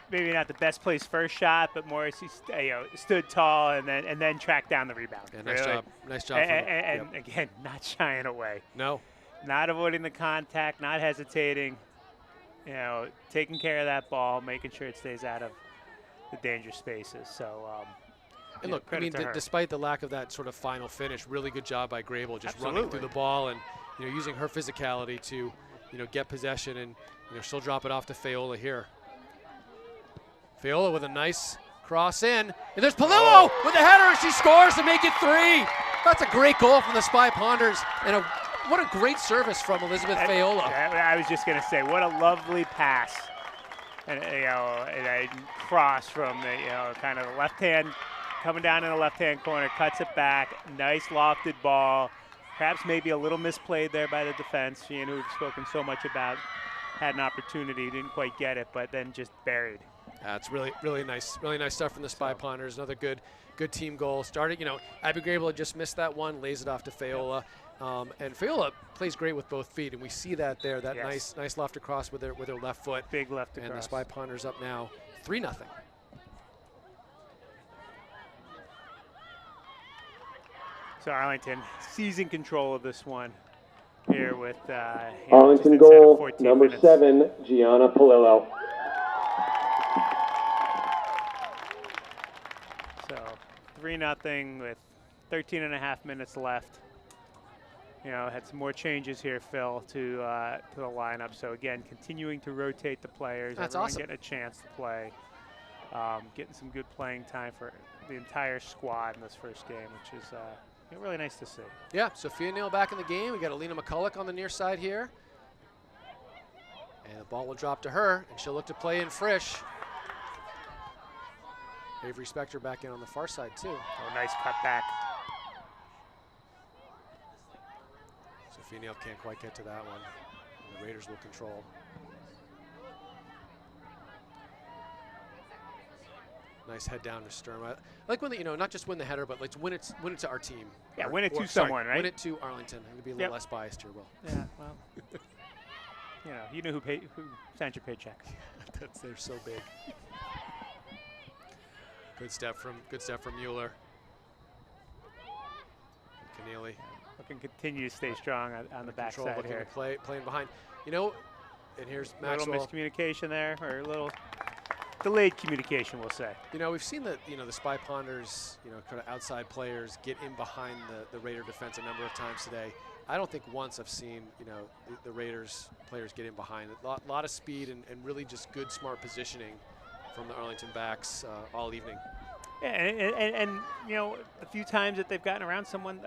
maybe not the best place first shot, but Morrissey stood tall and then tracked down the rebound. Yeah, nice job. Nice job. And again, not shying away. No. Not avoiding the contact, not hesitating. You know, taking care of that ball, making sure it stays out of the dangerous spaces. So. And look, I mean, despite the lack of that sort of final finish, really good job by Grable, just running through the ball and using her physicality to get possession, and she'll drop it off to Fayola here. Fayola with a nice cross in, and there's Palillo with a header, and she scores to make it 3. That's a great goal from the Spy Ponders, and what a great service from Elizabeth Fayola. I was just going to say, what a lovely pass, and a cross from the kind of the left hand. Coming down in the left-hand corner, cuts it back. Nice lofted ball. Perhaps maybe a little misplayed there by the defense. Sheehan, who we've spoken so much about, had an opportunity, didn't quite get it, but then just buried. That's really nice stuff from the Spy Ponders. Another good team goal. Started, Abby Grable had just missed that one, lays it off to Fayola. And Fayola plays great with both feet, and we see that there. That nice lofted cross with her left foot. Big left and across. The Spy Ponders up now 3-0. So Arlington seizing control of this one here with Arlington goal number 7, Gianna Palillo. So 3-0 with 13.5 minutes left. Had some more changes here, Phil, to the lineup. So again, continuing to rotate the players. That's Everyone awesome. Getting a chance to play, getting some good playing time for the entire squad in this first game, which is really nice to see. Yeah, Sophia Neal back in the game. We got Alina McCulloch on the near side here. And the ball will drop to her, and she'll look to play in Frisch. Avery Spector back in on the far side, too. Oh, nice cut back. Feniel can't quite get to that one. The Raiders will control. Nice head down to Sturm. I like when not just win the header, but like win it to our team. Yeah, win it to someone, right? Win it to Arlington. I'm gonna be a little less biased here, Will. Yeah, well, you know who sent your paycheck. They're so big. Good step from Mueller. Keneally. Looking to continue to stay strong on the backside here. Playing behind. And here's Maxwell. A little miscommunication there, or a little delayed communication, we'll say. We've seen that, the Spy Ponders, kind of outside players get in behind the Raider defense a number of times today. I don't think once I've seen, the Raiders players get in behind. A lot of speed and really just good, smart positioning from the Arlington backs all evening. Yeah, and a few times that they've gotten around someone,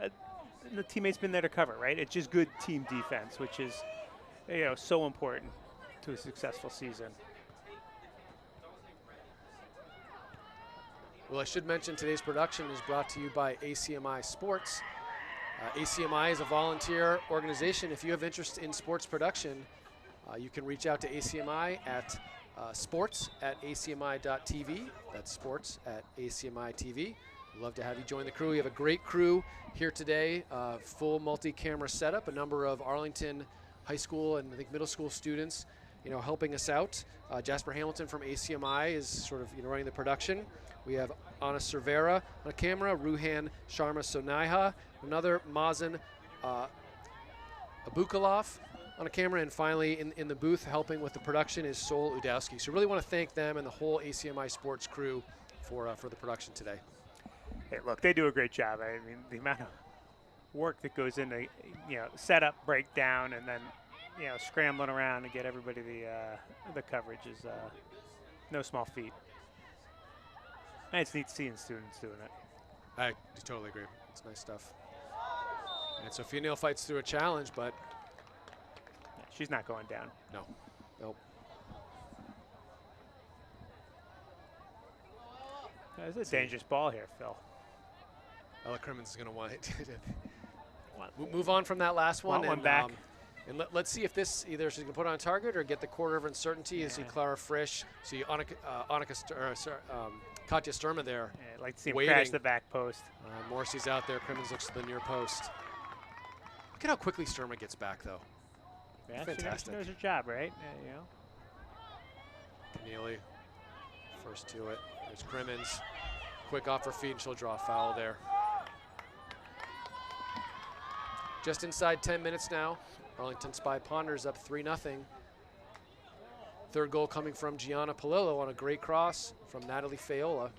the teammate's been there to cover, right? It's just good team defense, which is, so important to a successful season. Well, I should mention today's production is brought to you by ACMi Sports. ACMi is a volunteer organization. If you have interest in sports production, you can reach out to ACMi at sports@acmi.tv. That's sports@acmi.tv. We'd love to have you join the crew. We have a great crew here today, full multi-camera setup, a number of Arlington high school and I think middle school students, helping us out. Jasper Hamilton from ACMi is sort of running the production. We have Anna Cervera on camera, Ruhan Sharma Sonaiha, another Mazen Abukalov on a camera, and finally in the booth helping with the production is Sol Udowski. So really want to thank them and the whole ACMi Sports crew for the production today. Hey, look, they do a great job. I mean, the amount of work that goes into setup, breakdown, and then scrambling around to get everybody the coverage is no small feat. And it's neat seeing students doing it. I totally agree. It's nice stuff. And Sophia Neal fights through a challenge, but she's not going down. No. Nope. It's a dangerous ball here, Phil. Ella Crimmins is going to want it. Move on from that last one. One back. And let's see if this either she's going to put on target or get the quarter of uncertainty. You see Clara Frisch, see Katja Sturma there. Yeah, I'd like to see him waiting. crash the back post. Morrissey's out there. Crimmins looks to the near post. Look at how quickly Sturma gets back, though. Yeah, fantastic. She knows her job, right? Keneally, first to it. There's Crimmins. Quick off her feet, and she'll draw a foul there. Just inside 10 minutes now. Arlington Spy Ponders up 3-0. Third goal coming from Gianna Palillo on a great cross from Natalie Fayola.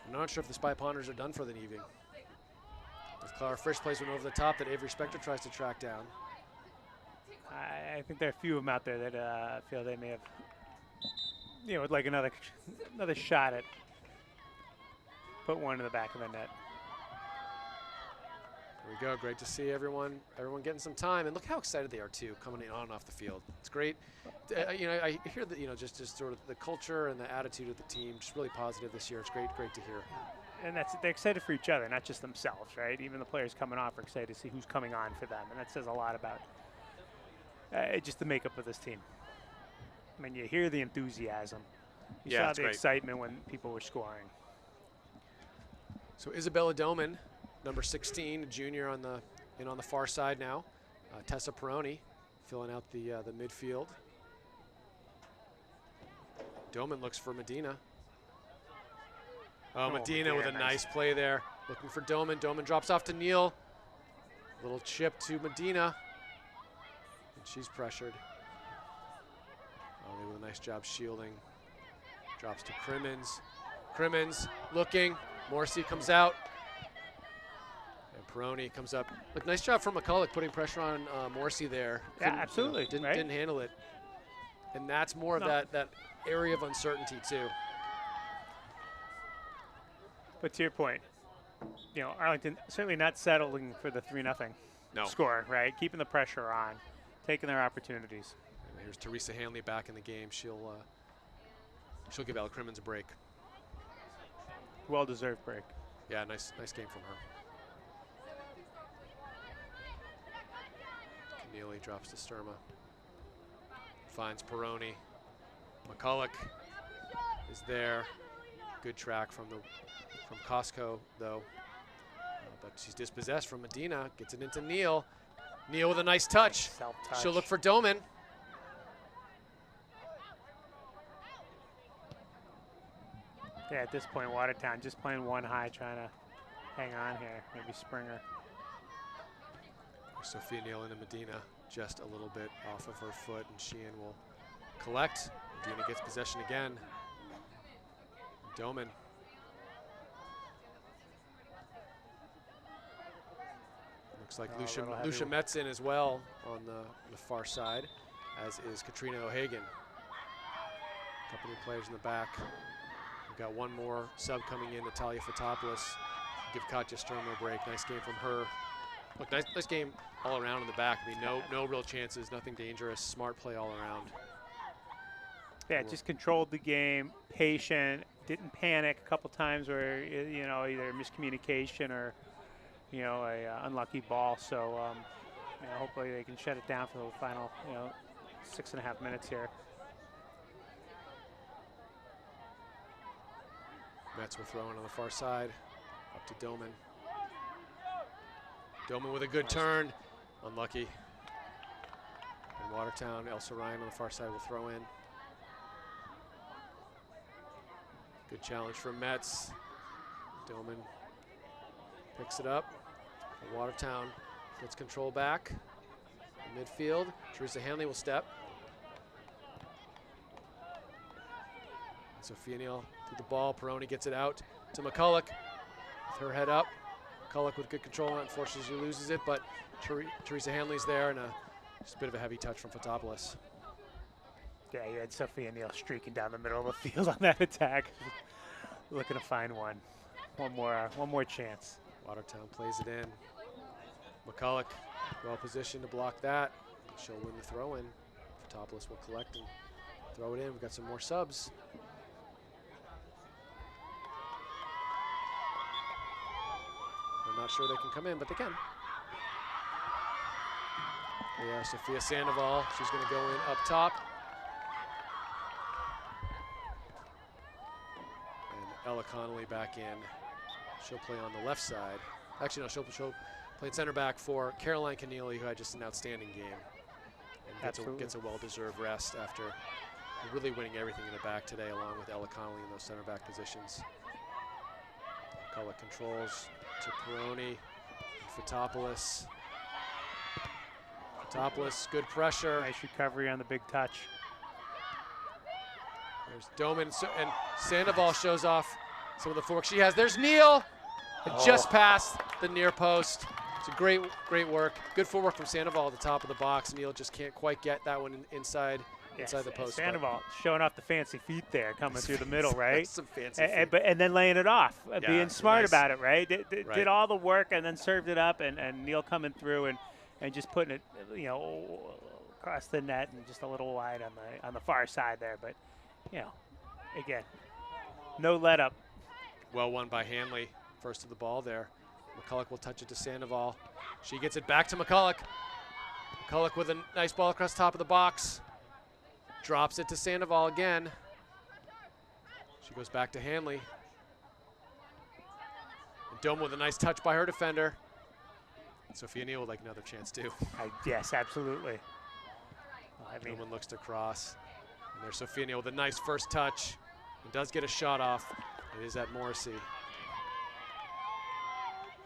I'm not sure if the Spy Ponders are done for the evening. As Clara Frisch plays one over the top that Avery Spector tries to track down. I think there are a few of them out there that feel they may have, would like another shot at put one in the back of the net. There we go. Great to see everyone getting some time, and look how excited they are too, coming in on and off the field. It's great. I hear that just sort of the culture and the attitude of the team just really positive this year. It's great to hear. And they're excited for each other, not just themselves, right? Even the players coming off are excited to see who's coming on for them, and that says a lot about just the makeup of this team. I mean, you hear the enthusiasm. You saw the excitement when people were scoring. So Isabella Doman, number 16, a junior on the far side now. Tessa Peroni filling out the midfield. Doman looks for Medina. Medina with a nice play there. Looking for Doman. Doman drops off to Neal. Little chip to Medina. And she's pressured. They do a nice job shielding. Drops to Crimmins. Crimmins looking. Morrissey comes out. And Peroni comes up. Look, nice job from McCulloch putting pressure on Morrissey there. Yeah, absolutely. Didn't handle it. And that's more of that area of uncertainty too. But to your point, Arlington certainly not settling for the 3-0 score, right? Keeping the pressure on, taking their opportunities. And here's Teresa Hanley back in the game. She'll give Ella Crimmins a break. Well-deserved break. Yeah, nice game from her. Neely drops to Sturma. Finds Peroni. McCulloch is there. Good track from Costco though. But she's dispossessed from Medina. Gets it into Neal. Neal with a nice touch. Self-touch. She'll look for Doman. Yeah, at this point, Watertown just playing one high, trying to hang on here. Maybe Springer. Sophia Neal into Medina, just a little bit off of her foot, and Sheehan will collect. Medina gets possession again. Doman. Looks like Lucia Metzin as well on the far side, as is Katrina O'Hagan. A couple new players in the back. We've got one more sub coming in, Natalia Fotopoulos. Give Katja Sturm a break. Nice game from her. Look, nice game all around in the back. I mean, no real chances, nothing dangerous. Smart play all around. Yeah, just controlled the game, patient, didn't panic a couple times where, you know, either miscommunication or, you know, a unlucky ball. So, you know, hopefully they can shut it down for the final, you know, 6.5 minutes here. Mets will throw in on the far side, up to Doman. Doman with a good turn, unlucky. And Watertown, Elsa Ryan on the far side will throw in. Good challenge for Mets. Doman picks it up. And Watertown gets control back. In midfield, Teresa Hanley will step. And Sophia Neal through the ball. Peroni gets it out to McCulloch with her head up. McCulloch with good control. Unfortunately, she loses it, but Teresa Hanley's there, and just a bit of a heavy touch from Fotopoulos. Yeah, you had Sophia Neal streaking down the middle of the field on that attack. Looking to find one more chance. Watertown plays it in. McCulloch well positioned to block that. She'll win the throw in. Fotopoulos will collect and throw it in. We've got some more subs. I'm not sure they can come in, but they can. Yeah, Sophia Sandoval, she's going to go in up top. And Ella Connolly back in. She'll play on the left side. Actually, no, she'll play center back for Caroline Keneally, who had just an outstanding game. And gets a well-deserved rest after really winning everything in the back today, along with Ella Connolly in those center back positions. McCulloch controls to Peroni, Fotopoulos. Fotopoulos, good pressure. Nice recovery on the big touch. There's Doman, and Sandoval shows off some of the footwork she has. There's Neal, just past the near post. It's a great work. Good footwork from Sandoval at the top of the box. Neal just can't quite get that one inside the post. Sandoval showing off the fancy feet there, coming through the middle, right? Some fancy feet. And then laying it off, being smart nice. about it, right? Did all the work and then served it up, and Neal coming through and just putting it, you know, across the net and just a little wide on the far side there. But, you know, again, no let up. Well won by Hanley, first to the ball there. McCulloch will touch it to Sandoval. She gets it back to McCulloch. McCulloch with a nice ball across the top of the box. Drops it to Sandoval again. She goes back to Hanley. And Doma with a nice touch by her defender. Sophia Neal would like another chance too. Yes, absolutely. I mean, Doman looks to cross. And there's Sophia Neal with a nice first touch. And does get a shot off. It is at Morrissey.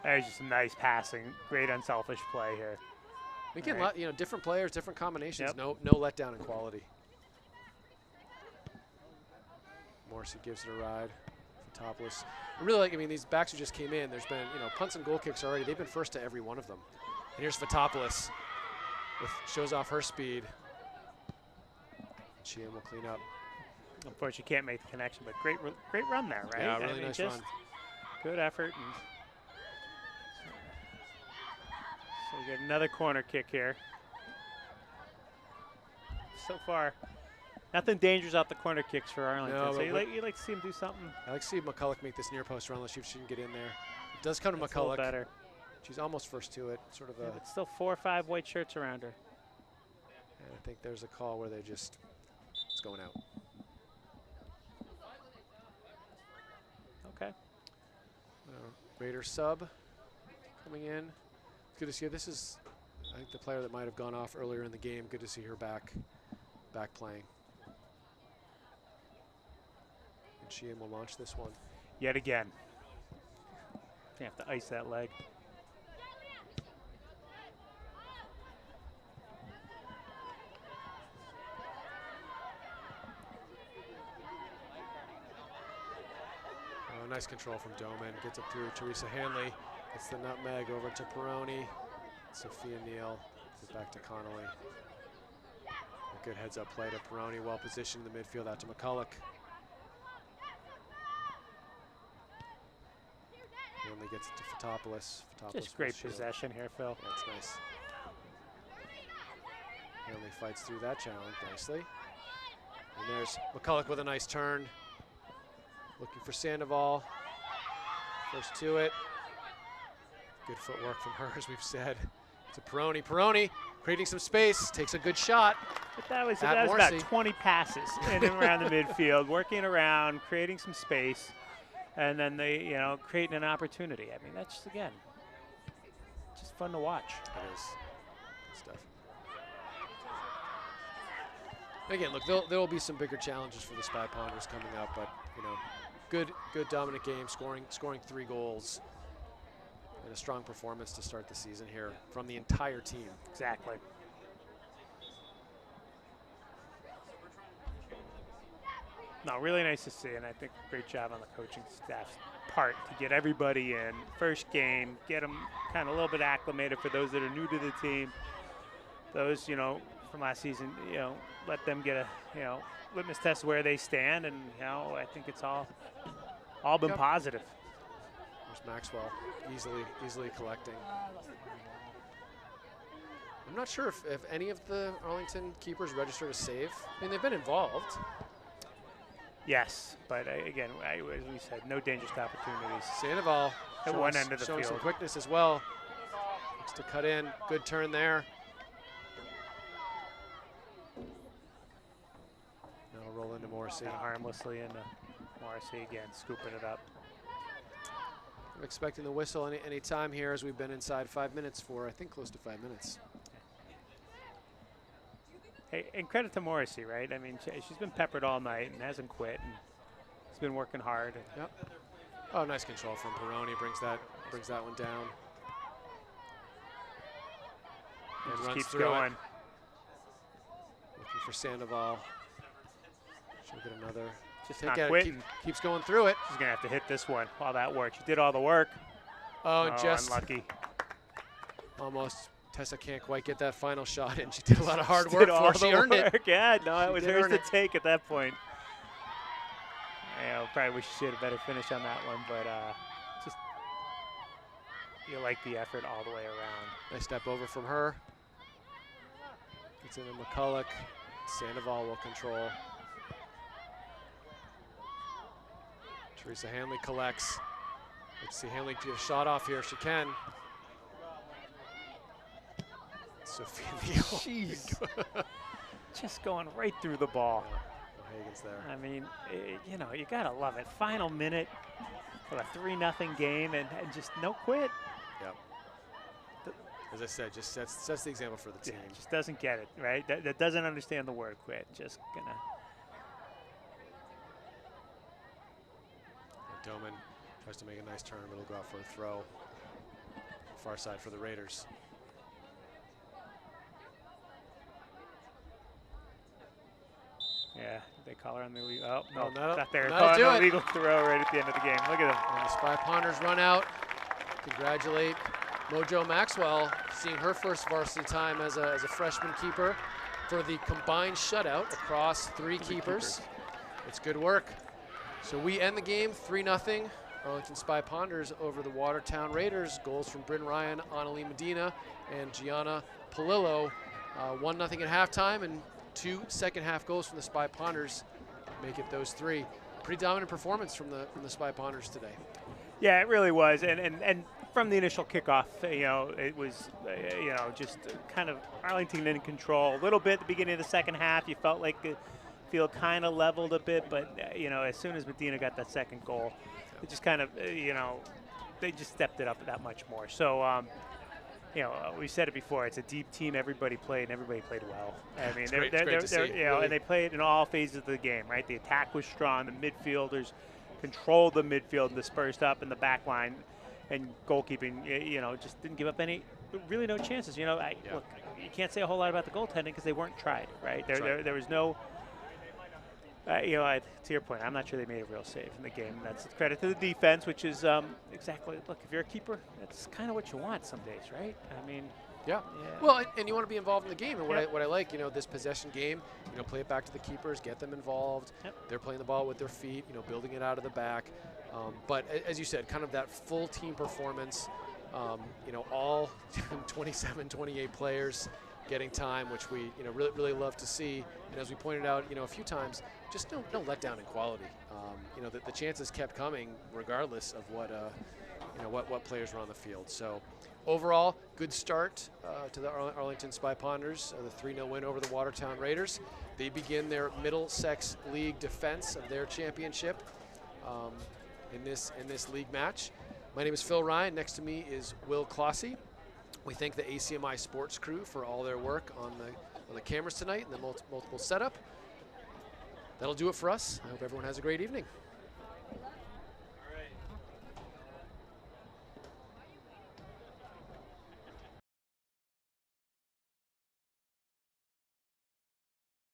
There's just some nice passing, great unselfish play here. Again, Right. you know, different players, different combinations. Yep. No letdown in quality. Morrissey gives it a ride. Fotopoulos. I really like. I mean, these backs who just came in. There's been, you know, punts and goal kicks already. They've been first to every one of them. And here's Fotopoulos. Shows off her speed. Sheehan will clean up. Unfortunately, can't make the connection, but great run there, right? Yeah, really nice just run. Good effort. And so we get another corner kick here. So far, nothing dangerous off the corner kicks for Arlington. No, so but you like to see him do something. I like to see McCulloch make this near post run. Let's see if she can get in there. It does come to That's a little McCulloch. better. She's almost first to it. Sort of Yeah, a. but still 4 or 5 white shirts around her. And I think there's a call where it's going out. Okay. Raider sub coming in. It's good to see her. This is, I think, the player that might have gone off earlier in the game. Good to see her back playing. And Sheehan will launch this one. Yet again. You have to ice that leg. Oh, nice control from Doman. Gets it through Teresa Hanley. Gets the nutmeg over to Peroni. Sophia Neal. Gets it back to Connolly. A good heads-up play to Peroni. Well positioned in the midfield out to McCulloch. Hanley gets it to Fotopoulos. Just great possession here, Phil. That's nice. Hanley fights through that challenge nicely. And there's McCulloch with a nice turn. Looking for Sandoval. First to it. Good footwork from her, as we've said. To Peroni. Peroni creating some space. Takes a good shot. But that was about 20 passes in and around the midfield, working around, creating some space, and then they, creating an opportunity. I mean, that's just, again, just fun to watch. It is. Good stuff. Again, look, there will be some bigger challenges for the Spy Ponders coming up, but good dominant game, scoring 3 goals, and a strong performance to start the season here from the entire team. Exactly. No, really nice to see, and I think great job on the coaching staff's part to get everybody in. First game, get them kind of a little bit acclimated for those that are new to the team. Those, from last season, let them get a, litmus test where they stand, and, I think it's all been positive. There's Maxwell easily collecting. I'm not sure if any of the Arlington keepers registered a save. I mean, they've been involved. Yes, but again, as we said, no dangerous opportunities. Sandoval at one end of the showing field. some quickness as well. Looks to cut in. Good turn there. Now roll into Morrissey. Kind of harmlessly into Morrissey again, scooping it up. I'm expecting the whistle any time here, as we've been inside 5 minutes for, I think, close to 5 minutes. Hey, and credit to Morrissey, right? I mean, she's been peppered all night and hasn't quit, and has been working hard. Yep. Oh, nice control from Peroni. Brings that one down. And Just runs keeps through going. it. Looking for Sandoval. She'll get another. Just not quitting. Keeps going through it. She's gonna have to hit this one. All that work. She did all the work. Oh, just unlucky. Almost. Tessa can't quite get that final shot in. She did a lot of hard work for it. She earned it. Yeah, no, it was hers to it. take at that point. Probably wish she had a better finish on that one, but just you like the effort all the way around. Nice step over from her. It's into McCulloch. Sandoval will control. Teresa Hanley collects. Let's see Hanley get a shot off here. She can. Sophia Neal. Jeez. Just going right through the ball. No Hagen's there. I mean, you got to love it. Final minute for a 3-0 game and just no quit. Yep. As I said, just sets the example for the team. Yeah, just doesn't get it, right? That doesn't understand the word quit. Just gonna. Doman tries to make a nice turn, but it'll go out for a throw. Far side for the Raiders. Yeah, they call her on the legal. Oh, no, that'll- not there. that'll Call do her on it. the legal throw right at the end of the game. Look at them. And the Spy Ponders run out. Congratulate Mojo Maxwell, seeing her first varsity time as a freshman keeper for the combined shutout across three keepers. It's good work. So we end the game 3-0. Arlington Spy Ponders over the Watertown Raiders. Goals from Bryn Ryan, Annalie Medina, and Gianna Palillo. 1-0 at halftime, and 2 second-half goals from the Spy Ponders make it those 3. Pretty dominant performance from the Spy Ponders today. Yeah, it really was, and from the initial kickoff, it was, just kind of Arlington in control a little bit at the beginning of the second half. You felt like the field kind of leveled a bit, but as soon as Medina got that second goal, it just kind of, they just stepped it up that much more. So, we said it before. It's a deep team. Everybody played, and everybody played well. I mean, and they played in all phases of the game, right? The attack was strong. The midfielders controlled the midfield, dispersed up in the back line, and goalkeeping, just didn't give up really no chances. Look, you can't say a whole lot about the goaltending because they weren't tried, right? There was no. To your point, I'm not sure they made a real save in the game. That's credit to the defense, which is exactly. Look, if you're a keeper, that's kind of what you want some days, right? I mean. Yeah. Well, and you want to be involved in the game. And what I like, this possession game, play it back to the keepers, get them involved. Yep. They're playing the ball with their feet, building it out of the back. But as you said, kind of that full team performance, all 27, 28 players getting time, which we really love to see. And as we pointed out, a few times, just no letdown in quality. The chances kept coming regardless of what players were on the field. So overall, good start to the Arlington Spy Ponders, the 3-0 win over the Watertown Raiders. They begin their Middlesex League defense of their championship in this league match. My name is Phil Ryan. Next to me is Will Clossy. We thank the ACMi sports crew for all their work on the cameras tonight and the multiple setup. That'll do it for us. I hope everyone has a great evening.